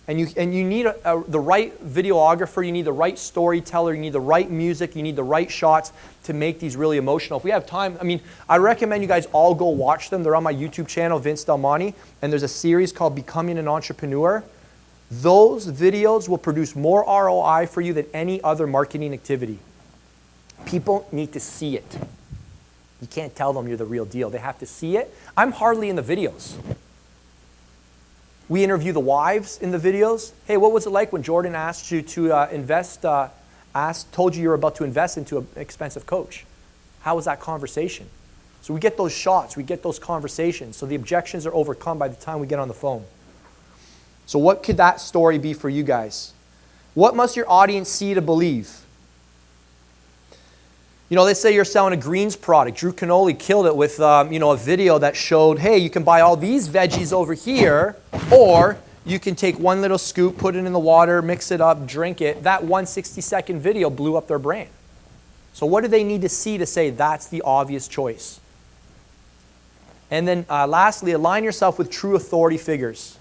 And you need the right videographer, you need the right storyteller, you need the right music, you need the right shots to make these really emotional. If we have time, I recommend you guys all go watch them. They're on my YouTube channel, Vince Del Monte, and there's a series called Becoming an Entrepreneur. Those videos will produce more ROI for you than any other marketing activity. People need to see it. You can't tell them you're the real deal. They have to see it. I'm hardly in the videos. We interview the wives in the videos. Hey, what was it like when Jordan asked you to told you were about to invest into an expensive coach? How was that conversation? So we get those shots, we get those conversations, so the objections are overcome by the time we get on the phone. So what could that story be for you guys? What must your audience see to believe? Let's say you're selling a greens product. Drew Canoli killed it with a video that showed, hey, you can buy all these veggies over here, or you can take one little scoop, put it in the water, mix it up, drink it. That 160-second video blew up their brand. So what do they need to see to say that's the obvious choice? And then lastly, align yourself with true authority figures.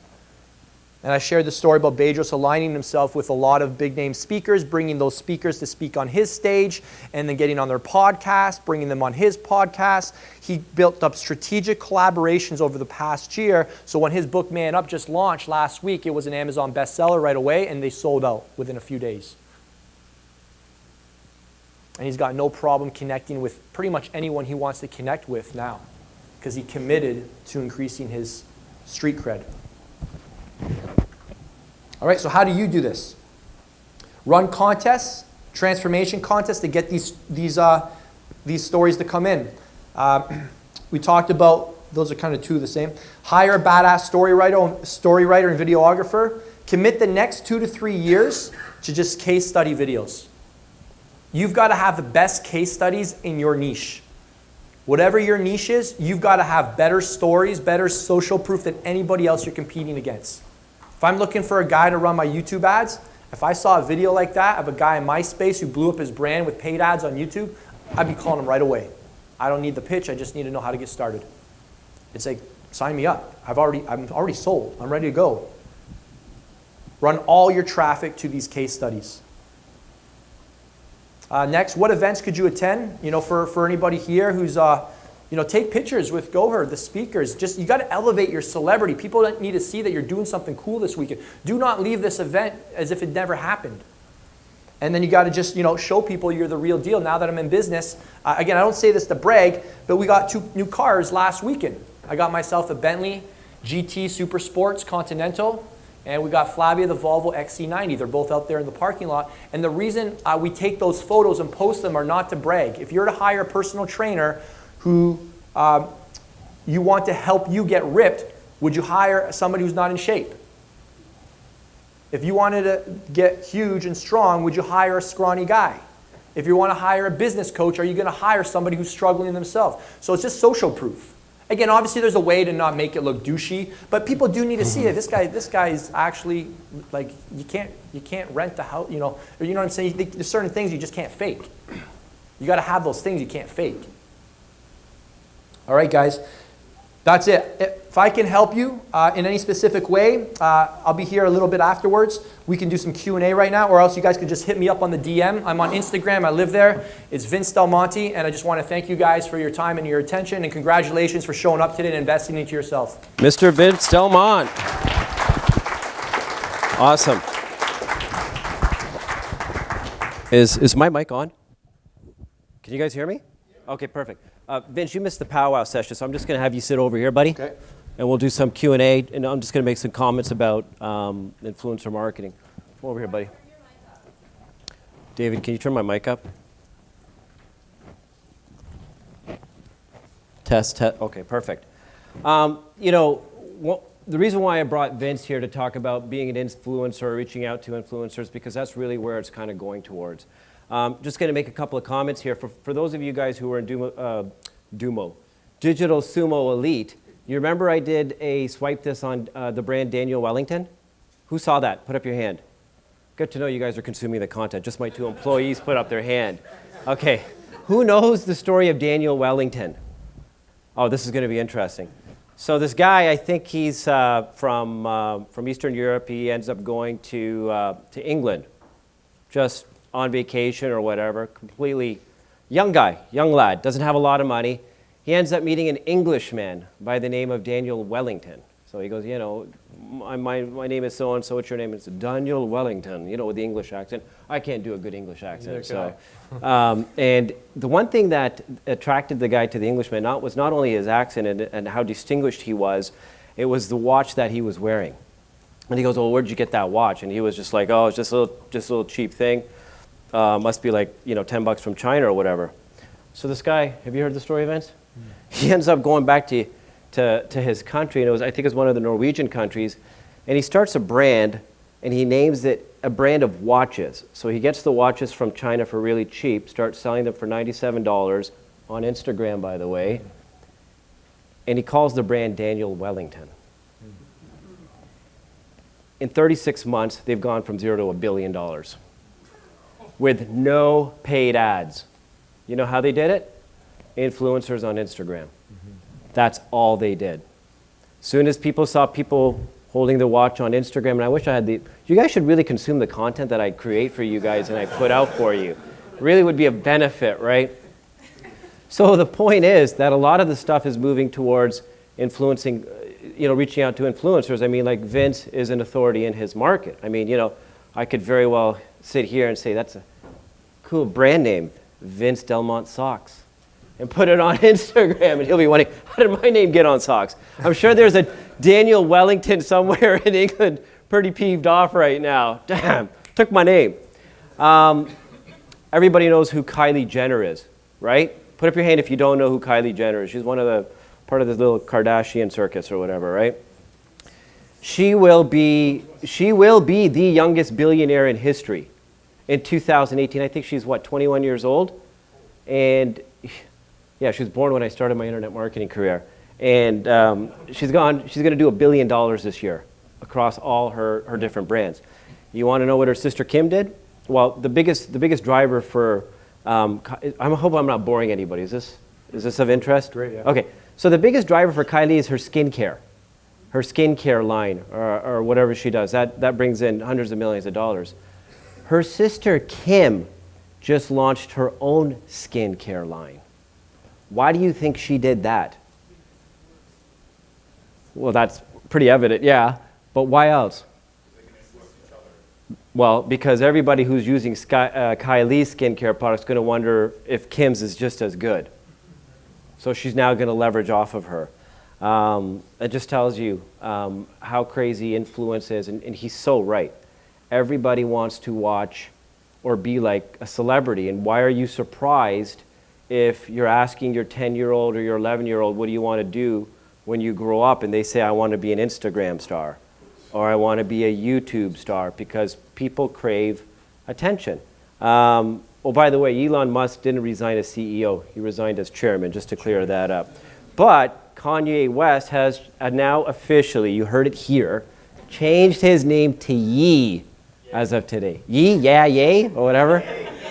And I shared the story about Bedros aligning himself with a lot of big-name speakers, bringing those speakers to speak on his stage, and then getting on their podcast, bringing them on his podcast. He built up strategic collaborations over the past year. So when his book, Man Up, just launched last week, it was an Amazon bestseller right away, and they sold out within a few days. And he's got no problem connecting with pretty much anyone he wants to connect with now, because he committed to increasing his street cred. All right, so how do you do this? Run contests, transformation contests to get these stories to come in. We talked about, those are kind of two of the same. Hire a badass story writer and videographer. Commit the next 2 to 3 years to just case study videos. You've got to have the best case studies in your niche. Whatever your niche is, you've got to have better stories, better social proof than anybody else you're competing against. If I'm looking for a guy to run my YouTube ads, if I saw a video like that of a guy in my space who blew up his brand with paid ads on YouTube, I'd be calling him right away. I don't need the pitch, I just need to know how to get started. It's like, sign me up. I'm already sold. I'm ready to go. Run all your traffic to these case studies. Next, what events could you attend? You know, for anybody here who's, you know, take pictures with GoHer, the speakers. Just, you got to elevate your celebrity. People need to see that you're doing something cool this weekend. Do not leave this event as if it never happened. And then you got to just, you know, show people you're the real deal. Now that I'm in business, again, I don't say this to brag, but we got 2 new cars last weekend. I got myself a Bentley GT Super Sports Continental, and we got Flavia the Volvo XC90. They're both out there in the parking lot. And the reason we take those photos and post them are not to brag. If you're to hire a personal trainer who you want to help you get ripped, would you hire somebody who's not in shape? If you wanted to get huge and strong, would you hire a scrawny guy? If you want to hire a business coach, are you going to hire somebody who's struggling themselves? So it's just social proof. Again, obviously there's a way to not make it look douchey, but people do need to see it. This guy is actually, like, you can't rent the house, you know what I'm saying? There's certain things you just can't fake. You got to have those things you can't fake. All right, guys. That's it. If I can help you in any specific way, I'll be here a little bit afterwards. We can do some Q&A right now, or else you guys could just hit me up on the DM. I'm on Instagram. I live there. It's Vince Del Monte, and I just want to thank you guys for your time and your attention, and congratulations for showing up today and investing into yourself. Mr. Vince Del Monte. Awesome. Is my mic on? Can you guys hear me? Okay, perfect. Vince, you missed the powwow session, so I'm just going to have you sit over here, buddy. Okay. And we'll do some Q&A, and I'm just going to make some comments about influencer marketing. Come over here, buddy. David, can you turn my mic up? Test. Okay, perfect. You know, the reason why I brought Vince here to talk about being an influencer or reaching out to influencers, because that's really where it's kind of going towards. Just going to make a couple of comments here. For those of you guys who are in Dumo, Digital Sumo Elite, you remember I did a swipe this on the brand Daniel Wellington? Who saw that? Put up your hand. Good to know you guys are consuming the content. Just my 2 employees put up their hand. Okay. Who knows the story of Daniel Wellington? Oh, this is going to be interesting. So this guy, I think he's from Eastern Europe. He ends up going to England, just on vacation or whatever, completely young guy, young lad, doesn't have a lot of money. He ends up meeting an Englishman by the name of Daniel Wellington. So he goes, you know, my name is so-and-so, what's your name? It's Daniel Wellington, you know, with the English accent. I can't do a good English accent. So, and the one thing that attracted the guy to the Englishman was not only his accent and how distinguished he was, it was the watch that he was wearing. And he goes, well, where'd you get that watch? And he was just like, oh, it's just a little cheap thing. Must be like, you know, $10 from China or whatever. So this guy, have you heard the story, Vince? He ends up going back to his country, and I think it was one of the Norwegian countries, and he starts a brand, and he names it a brand of watches. So he gets the watches from China for really cheap, starts selling them for $97 on Instagram, by the way, and he calls the brand Daniel Wellington. In 36 months, they've gone from 0 to $1 billion. With no paid ads. You know how they did it? Influencers on Instagram. That's all they did. Soon as people saw people holding the watch on Instagram, and I wish I had you guys should really consume the content that I create for you guys and I put out for you. Really would be a benefit, right? So the point is that a lot of the stuff is moving towards influencing, you know, reaching out to influencers. I mean, like Vince is an authority in his market. I mean, you know, I could very well sit here and say, that's a cool brand name, Vince Del Monte Socks, and put it on Instagram, and he'll be wondering, how did my name get on socks? I'm sure there's a Daniel Wellington somewhere in England pretty peeved off right now. Damn, took my name. Everybody knows who Kylie Jenner is, right? Put up your hand if you don't know who Kylie Jenner is. She's part of this little Kardashian circus or whatever, right? She will be the youngest billionaire in history. in 2018. I think she's, 21 years old? And yeah, she was born when I started my internet marketing career. And she's going to do $1 billion this year across all her different brands. You want to know what her sister Kim did? Well, the biggest driver for, I hope I'm not boring anybody. Is this of interest? Great, yeah. Okay, so the biggest driver for Kylie is her skincare line, or whatever she does. That brings in hundreds of millions of dollars. Her sister Kim just launched her own skincare line. Why do you think she did that? Well, that's pretty evident, yeah. But why else? Well, because everybody who's using Kylie's skincare products is going to wonder if Kim's is just as good. So she's now going to leverage off of her. It just tells you how crazy influence is, and he's so right. Everybody wants to watch or be like a celebrity, and why are you surprised if you're asking your 10-year-old or your 11-year-old, what do you want to do when you grow up, and they say, I want to be an Instagram star, or I want to be a YouTube star, because people crave attention. Oh, by the way, Elon Musk didn't resign as CEO. He resigned as chairman, just to clear that up. But Kanye West has now officially, you heard it here, changed his name to Ye as of today. Ye, yeah, yay, or whatever.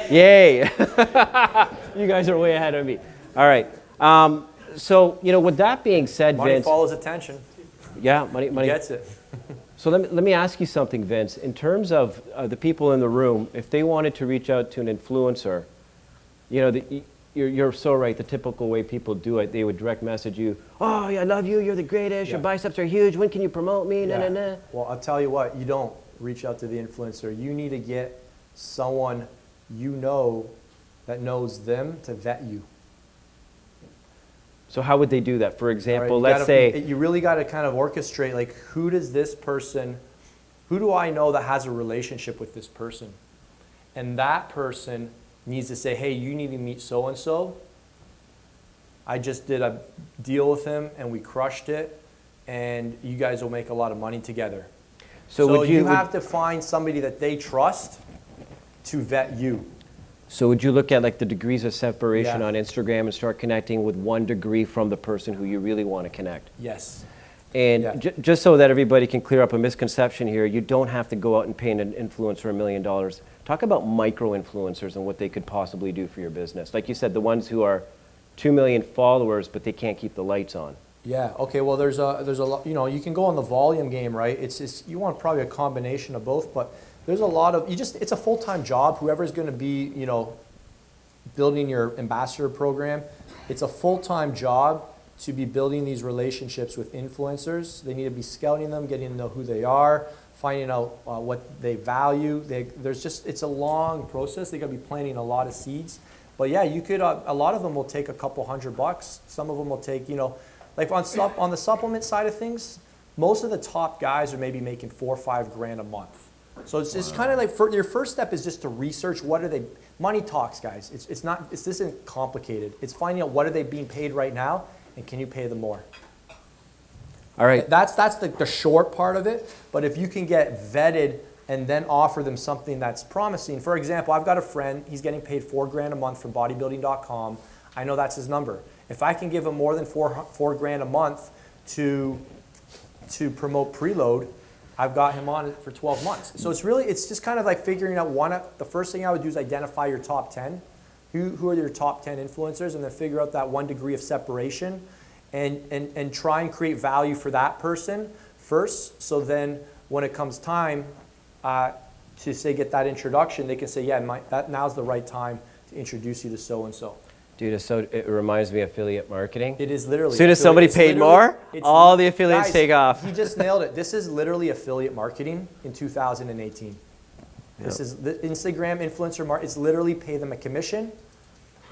Yay. You guys are way ahead of me. All right. So, with that being said, Money Vince. follows attention. Yeah, money Gets it. So let me ask you something, Vince. In terms of the people in the room, if they wanted to reach out to an influencer, you're so right. The typical way people do it, they would direct message you. Oh, I love you. You're the greatest. Your biceps are huge. When can you promote me? Yeah. Nah, nah, nah. Well, I'll tell you what. You don't reach out to the influencer. You need to get someone that knows them to vet you. So how would they do that? For example, Right, let's say you really got to kind of orchestrate, like, who do I know that has a relationship with this person? And that person needs to say, hey, you need to meet so-and-so. I just did a deal with him and we crushed it, and you guys will make a lot of money together. So you have to find somebody that they trust to vet you. So would you look at like the degrees of separation Yeah. on Instagram and start connecting with 1 degree from the person who you really want to connect? Yes. And Yeah. just so that everybody can clear up a misconception here, you don't have to go out and pay an influencer $1 million. Talk about micro-influencers and what they could possibly do for your business. Like you said, the ones who are 2 million followers, but they can't keep the lights on. Yeah. Okay. Well, there's a lot. You can go on the volume game, right? It's you want probably a combination of both, but there's a lot of it's a full-time job. Whoever's going to be building your ambassador program, it's a full-time job to be building these relationships with influencers. They need to be scouting them, getting to know who they are, finding out what they value. It's a long process. They got to be planting a lot of seeds. But yeah, you could. A lot of them will take a couple $100. Some of them will take like on the supplement side of things, most of the top guys are maybe making $4 or $5 grand a month. So it's just kind of like your first step is just to research what are they. Money talks, guys. This isn't complicated. It's finding out what are they being paid right now, and can you pay them more. All right. That's the short part of it. But if you can get vetted and then offer them something that's promising. For example, I've got a friend. He's getting paid $4 grand a month from bodybuilding.com. I know that's his number. If I can give him more than $4 grand a month to promote PRELOAD, I've got him on it for 12 months. So it's just kind of like figuring out the first thing I would do is identify your top 10. Who are your top 10 influencers, and then figure out that 1 degree of separation and try and create value for that person first. So then when it comes time to say get that introduction, they can say, yeah, now's the right time to introduce you to so-and-so. Dude, it reminds me of affiliate marketing. It is literally. As soon as somebody paid more, all the affiliates guys, take off. He just nailed it. This is literally affiliate marketing in 2018. This is the Instagram influencer marketing. It's literally pay them a commission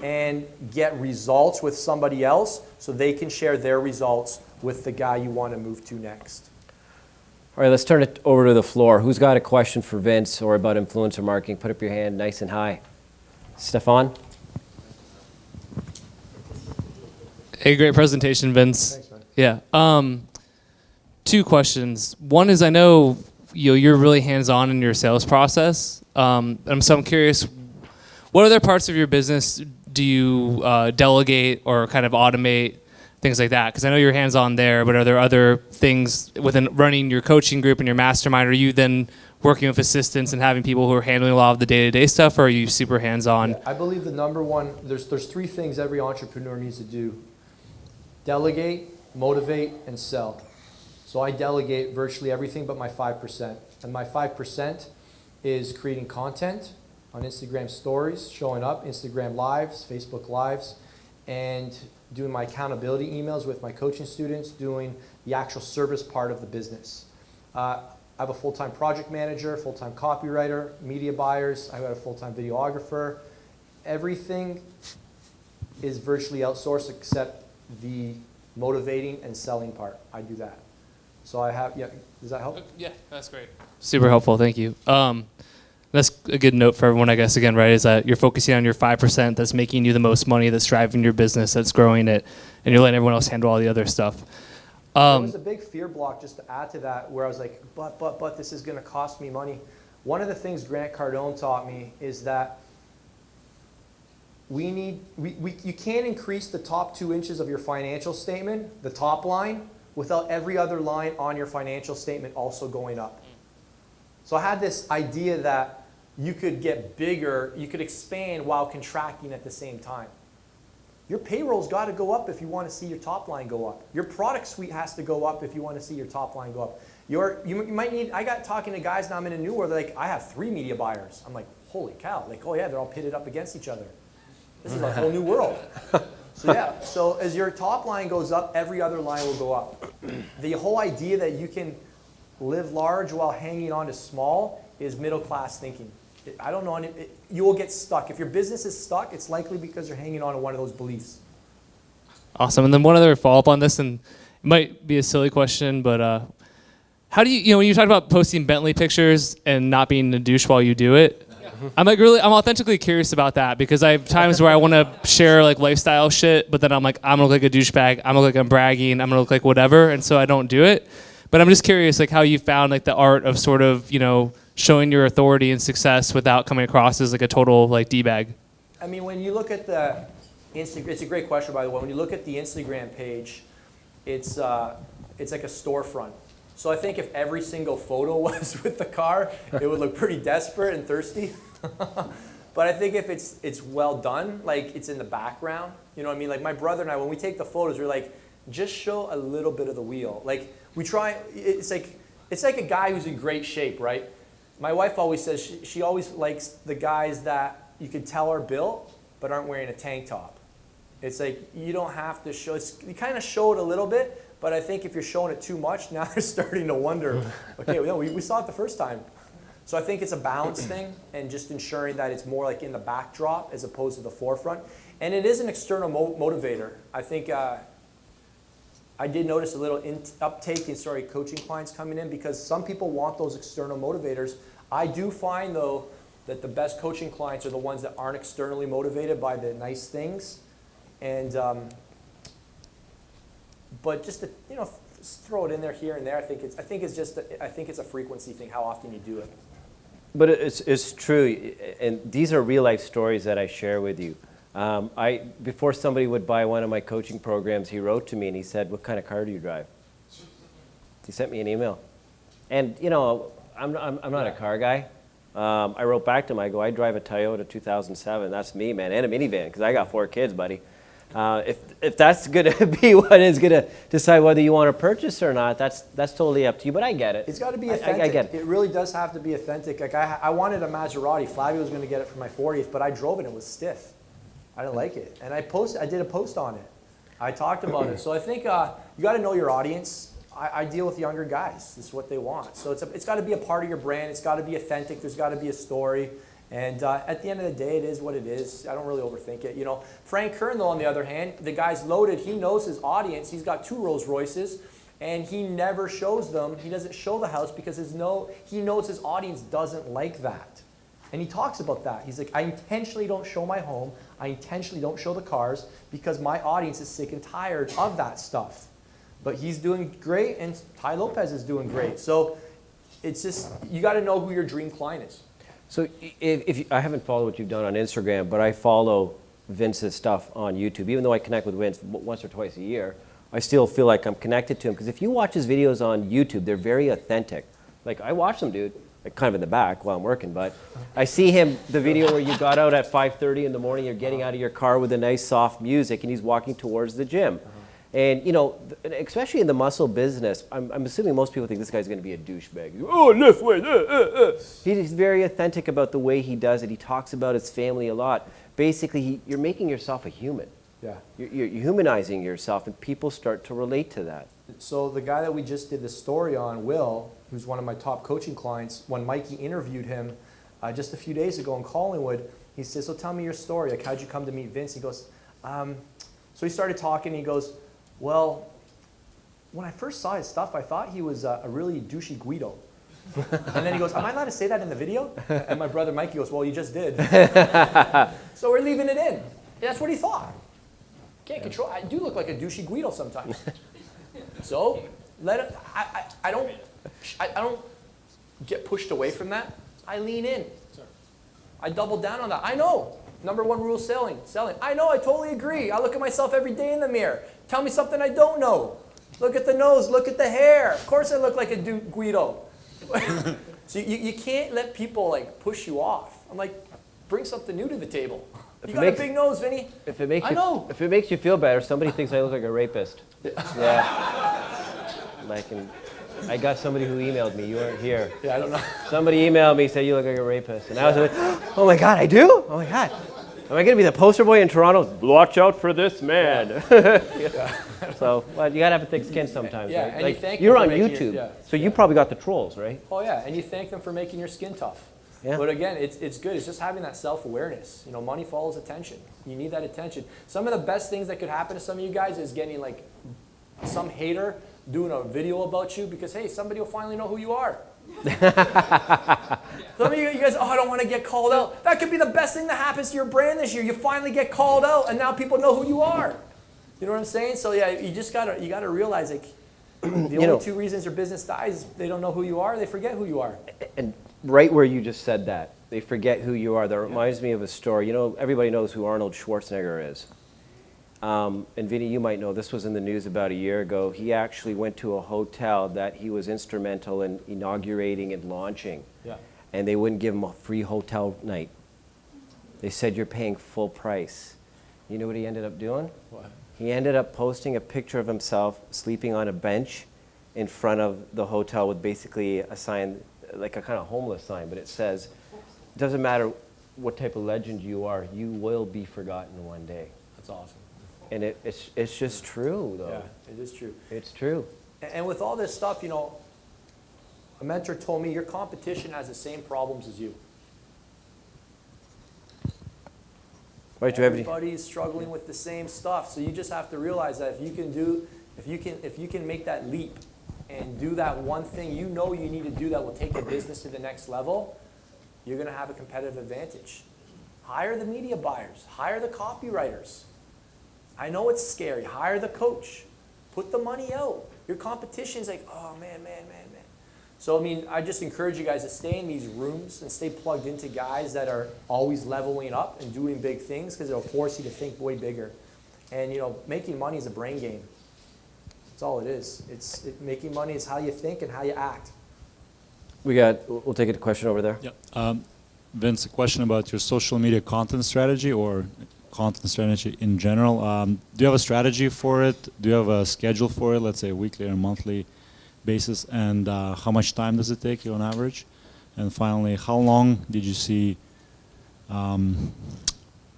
and get results with somebody else so they can share their results with the guy you want to move to next. All right, let's turn it over to the floor. Who's got a question for Vince or about influencer marketing? Put up your hand nice and high. Stefan? Hey, great presentation, Vince. Thanks, man. Yeah. 2 questions. One is, I know, you're really hands-on in your sales process. So I'm curious, what other parts of your business do you delegate or kind of automate, things like that? Because I know you're hands-on there, but are there other things within running your coaching group and your mastermind? Are you then working with assistants and having people who are handling a lot of the day-to-day stuff, or are you super hands-on? Yeah, I believe the number one, there's three things every entrepreneur needs to do: delegate, motivate, and sell. So I delegate virtually everything but my 5%. And my 5% is creating content on Instagram stories, showing up, Instagram lives, Facebook lives, and doing my accountability emails with my coaching students, doing the actual service part of the business. I have a full-time project manager, full-time copywriter, media buyers. I've got a full-time videographer. Everything is virtually outsourced except the motivating and selling part. I do that. So I have, yeah, does that help? Yeah, that's great. Super helpful, thank you. That's a good note for everyone, I guess, again, right, is that you're focusing on your 5% that's making you the most money, that's driving your business, that's growing it, and you're letting everyone else handle all the other stuff. There was a big fear block, just to add to that, where I was like, but this is going to cost me money. One of the things Grant Cardone taught me is that you can't increase the top 2 inches of your financial statement, the top line, without every other line on your financial statement also going up. So I had this idea that you could get bigger, you could expand while contracting at the same time. Your payroll's got to go up if you want to see your top line go up. Your product suite has to go up if you want to see your top line go up. You might need, I got talking to guys now I'm in a new world, they're like, I have 3 media buyers. I'm like, holy cow, like, oh yeah, they're all pitted up against each other. This is a whole new world. So yeah, so as your top line goes up, every other line will go up. The whole idea that you can live large while hanging on to small is middle class thinking. I don't know, you will get stuck. If your business is stuck, it's likely because you're hanging on to one of those beliefs. Awesome, and then one other follow-up on this, and it might be a silly question, but how do you, when you talk about posting Bentley pictures and not being a douche while you do it, I'm authentically curious about that, because I have times where I want to share like lifestyle shit, but then I'm like, I'm gonna look like a douchebag, I'm gonna look like I'm bragging, I'm gonna look like whatever, and so I don't do it. But I'm just curious, like how you found like the art of sort of, showing your authority and success without coming across as like a total like D-bag. I mean, when you look at the Instagram, it's a great question, by the way. When you look at the Instagram page, it's like a storefront. So I think if every single photo was with the car, it would look pretty desperate and thirsty. But I think if it's well done, like it's in the background, you know what I mean? Like my brother and I, when we take the photos, we're like, just show a little bit of the wheel. Like we try, it's like a guy who's in great shape, right? My wife always says she always likes the guys that you can tell are built but aren't wearing a tank top. It's like you don't have to show, you kind of show it a little bit, but I think if you're showing it too much, now they're starting to wonder, okay, well, we saw it the first time. So I think it's a balance thing and just ensuring that it's more like in the backdrop as opposed to the forefront. And it is an external motivator. I think I did notice a little uptake in coaching clients coming in because some people want those external motivators. I do find though that the best coaching clients are the ones that aren't externally motivated by the nice things. And but just to throw it in there here and there, I think it's a frequency thing, how often you do it. But it's true, and these are real life stories that I share with you. Before somebody would buy one of my coaching programs, he wrote to me and he said, "What kind of car do you drive?" He sent me an email, and I'm not a car guy. I wrote back to him. I go, "I drive a Toyota 2007. That's me, man, and a minivan because I got 4 kids, buddy. If that's going to be what is going to decide whether you want to purchase or not, that's totally up to you. But I get it. It's got to be authentic. I get it. It really does have to be authentic. Like I wanted a Maserati. Flavio was going to get it for my 40th, but I drove it and it was stiff. I didn't like it, and I did a post on it. I talked about it. So I think you got to know your audience. I deal with younger guys. This is what they want. So it's got to be a part of your brand. It's got to be authentic. There's got to be a story. And at the end of the day, it is what it is. I don't really overthink it. Frank Kern, though, on the other hand, the guy's loaded. He knows his audience. He's got 2 Rolls Royces, and he never shows them. He doesn't show the house because he knows his audience doesn't like that. And he talks about that. He's like, I intentionally don't show my home. I intentionally don't show the cars because my audience is sick and tired of that stuff. But he's doing great, and Ty Lopez is doing great. So it's just, you got to know who your dream client is. So if you, I haven't followed what you've done on Instagram, but I follow Vince's stuff on YouTube. Even though I connect with Vince once or twice a year, I still feel like I'm connected to him. Because if you watch his videos on YouTube, they're very authentic. Like, I watch them, dude, like kind of in the back while I'm working, but I see him, the video where you got out at 5:30 in the morning, you're getting out of your car with a nice soft music, and he's walking towards the gym. And, you know, especially in the muscle business, I'm assuming most people think this guy's going to be a douchebag. Oh, lift weight. He's very authentic about the way he does it. He talks about his family a lot. Basically, you're making yourself a human. Yeah. You're humanizing yourself, and people start to relate to that. So the guy that we just did the story on, Will, who's one of my top coaching clients, when Mikey interviewed him just a few days ago in Collingwood, he says, so tell me your story. Like, how'd you come to meet Vince? He goes, so he started talking, and he goes, well, when I first saw his stuff, I thought he was a really douchey Guido. And then he goes, am I allowed to say that in the video? And my brother Mikey goes, well, you just did. So we're leaving it in. That's what he thought. Can't control. I do look like a douchey Guido sometimes. So let it, I don't get pushed away from that. I lean in. I double down on that. I know. Number one rule selling. I know, I totally agree. I look at myself every day in the mirror. Tell me something I don't know. Look at the nose, look at the hair. Of course I look like a Guido. So you can't let people like push you off. I'm like, bring something new to the table. You got a big nose, Vinny. If it makes you feel better, somebody thinks I look like a rapist. Yeah. Like, I got somebody who emailed me. You weren't here. Yeah, I don't know. Somebody emailed me, said you look like a rapist. And I was like, oh my God, I do? Oh my God. Am I going to be the poster boy in Toronto? Watch out for this man. Yeah. So, well, you got to have a thick skin sometimes, yeah, right? and like, you're on YouTube, so you probably got the trolls, right? Oh yeah, and you thank them for making your skin tough. Yeah. But again, it's good. It's just having that self-awareness. You know, money follows attention. You need that attention. Some of the best things that could happen to some of you guys is getting like some hater doing a video about you because, hey, somebody will finally know who you are. Some of you guys, oh, I don't want to get called out. That could be the best thing that happens to your brand this year. You finally get called out, and now people know who you are. You know what I'm saying? So yeah, you gotta realize like the only two reasons your business dies is they don't know who you are, they forget who you are. And right where you just said that, they forget who you are. That reminds me of a story. You know, everybody knows who Arnold Schwarzenegger is. And Vinny, you might know, this was in the news about a year ago. He actually went to a hotel that he was instrumental in inaugurating and launching. Yeah. And they wouldn't give him a free hotel night. They said, you're paying full price. You know what he ended up doing? What? He ended up posting a picture of himself sleeping on a bench in front of the hotel with basically a sign, like a kind of homeless sign, but it says, it doesn't matter what type of legend you are, you will be forgotten one day. That's awesome. And it's just true, though. Yeah, it is true. It's true. And with all this stuff, you know, a mentor told me your competition has the same problems as you. Right, do you have any? Everybody's struggling with the same stuff, so you just have to realize that if you can make that leap and do that one thing you know you need to do that will take your business to the next level, you're going to have a competitive advantage. Hire the media buyers, hire the copywriters. I know it's scary. Hire the coach. Put the money out. Your competition's like, oh man. So I mean, I just encourage you guys to stay in these rooms and stay plugged into guys that are always leveling up and doing big things because it'll force you to think way bigger. And you know, making money is a brain game. That's all it is. Making money is how you think and how you act. We'll take a question over there. Yeah. Vince, a question about your social media content strategy or content strategy in general. Do you have a strategy for it? Do you have a schedule for it, let's say a weekly or monthly basis? And how much time does it take you on average? And finally, how long did you see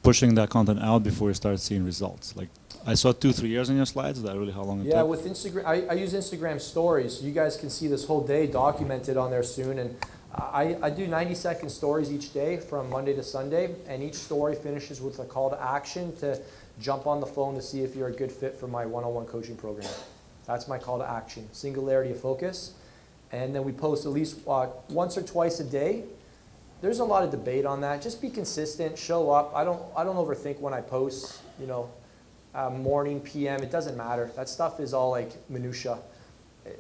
pushing that content out before you start seeing results? Like, I saw 2-3 years on your slides. Is that really how long it took? Yeah, with Instagram, I use Instagram stories. You guys can see this whole day documented on there soon. And I do 90-second stories each day from Monday to Sunday, and each story finishes with a call to action to jump on the phone to see if you're a good fit for my one-on-one coaching program. That's my call to action, singularity of focus. And then we post at least once or twice a day. There's a lot of debate on that. Just be consistent, show up. I don't overthink when I post, you know, morning, PM, it doesn't matter. That stuff is all like minutia.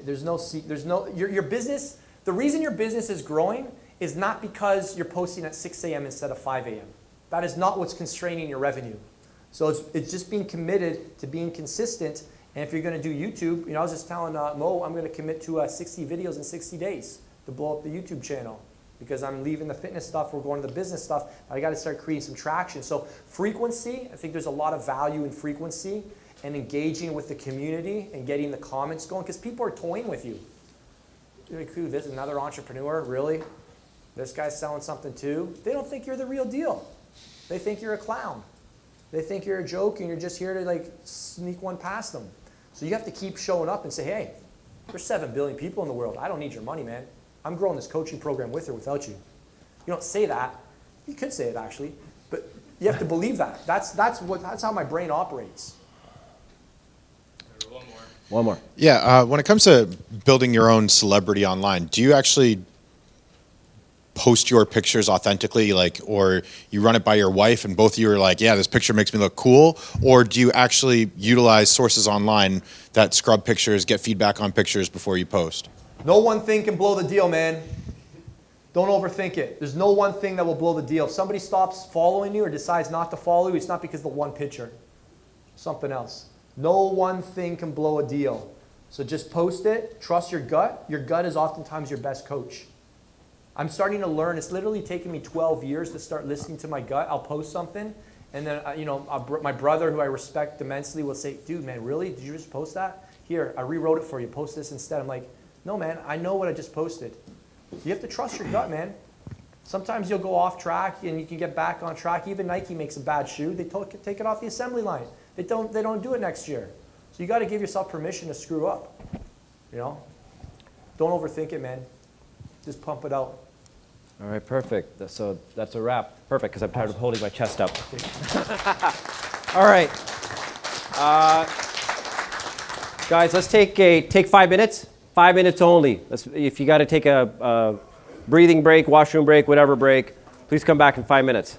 Your business, The reason your business is growing is not because you're posting at 6 a.m. instead of 5 a.m. That is not what's constraining your revenue. So it's just being committed to being consistent. And if you're going to do YouTube, you know, I was just telling Mo, I'm going to commit to 60 videos in 60 days to blow up the YouTube channel because I'm leaving the fitness stuff, we're going to the business stuff. I got to start creating some traction. So frequency, I think there's a lot of value in frequency and engaging with the community and getting the comments going because people are toying with you. You're like, ooh, this is another entrepreneur, really? This guy's selling something too? They don't think you're the real deal. They think you're a clown. They think you're a joke and you're just here to like sneak one past them. So you have to keep showing up and say, hey, there's 7 billion people in the world. I don't need your money, man. I'm growing this coaching program with or without you. You don't say that. You could say it actually, but you have to believe that. That's how my brain operates. One more. Yeah, when it comes to building your own celebrity online, do you actually post your pictures authentically, like, or you run it by your wife and both of you are like, yeah, this picture makes me look cool? Or do you actually utilize sources online that scrub pictures, get feedback on pictures before you post? No one thing can blow the deal, man. Don't overthink it. There's no one thing that will blow the deal. If somebody stops following you or decides not to follow you, it's not because of the one picture. Something else. No one thing can blow a deal. So just post it. Trust your gut. Your gut is oftentimes your best coach. I'm starting to learn. It's literally taken me 12 years to start listening to my gut. I'll post something, and then you know, my brother, who I respect immensely, will say, "Dude, man, really? Did you just post that? Here, I rewrote it for you. Post this instead." I'm like, "No, man. I know what I just posted." So you have to trust your gut, man. Sometimes you'll go off track, and you can get back on track. Even Nike makes a bad shoe. They take it off the assembly line. They don't do it next year. So you got to give yourself permission to screw up. You know, don't overthink it, man. Just pump it out. All right, perfect. So that's a wrap. Perfect, because I'm tired of holding my chest up. All right. Guys, let's take 5 minutes. 5 minutes only. If you got to take a breathing break, washroom break, whatever break, please come back in 5 minutes.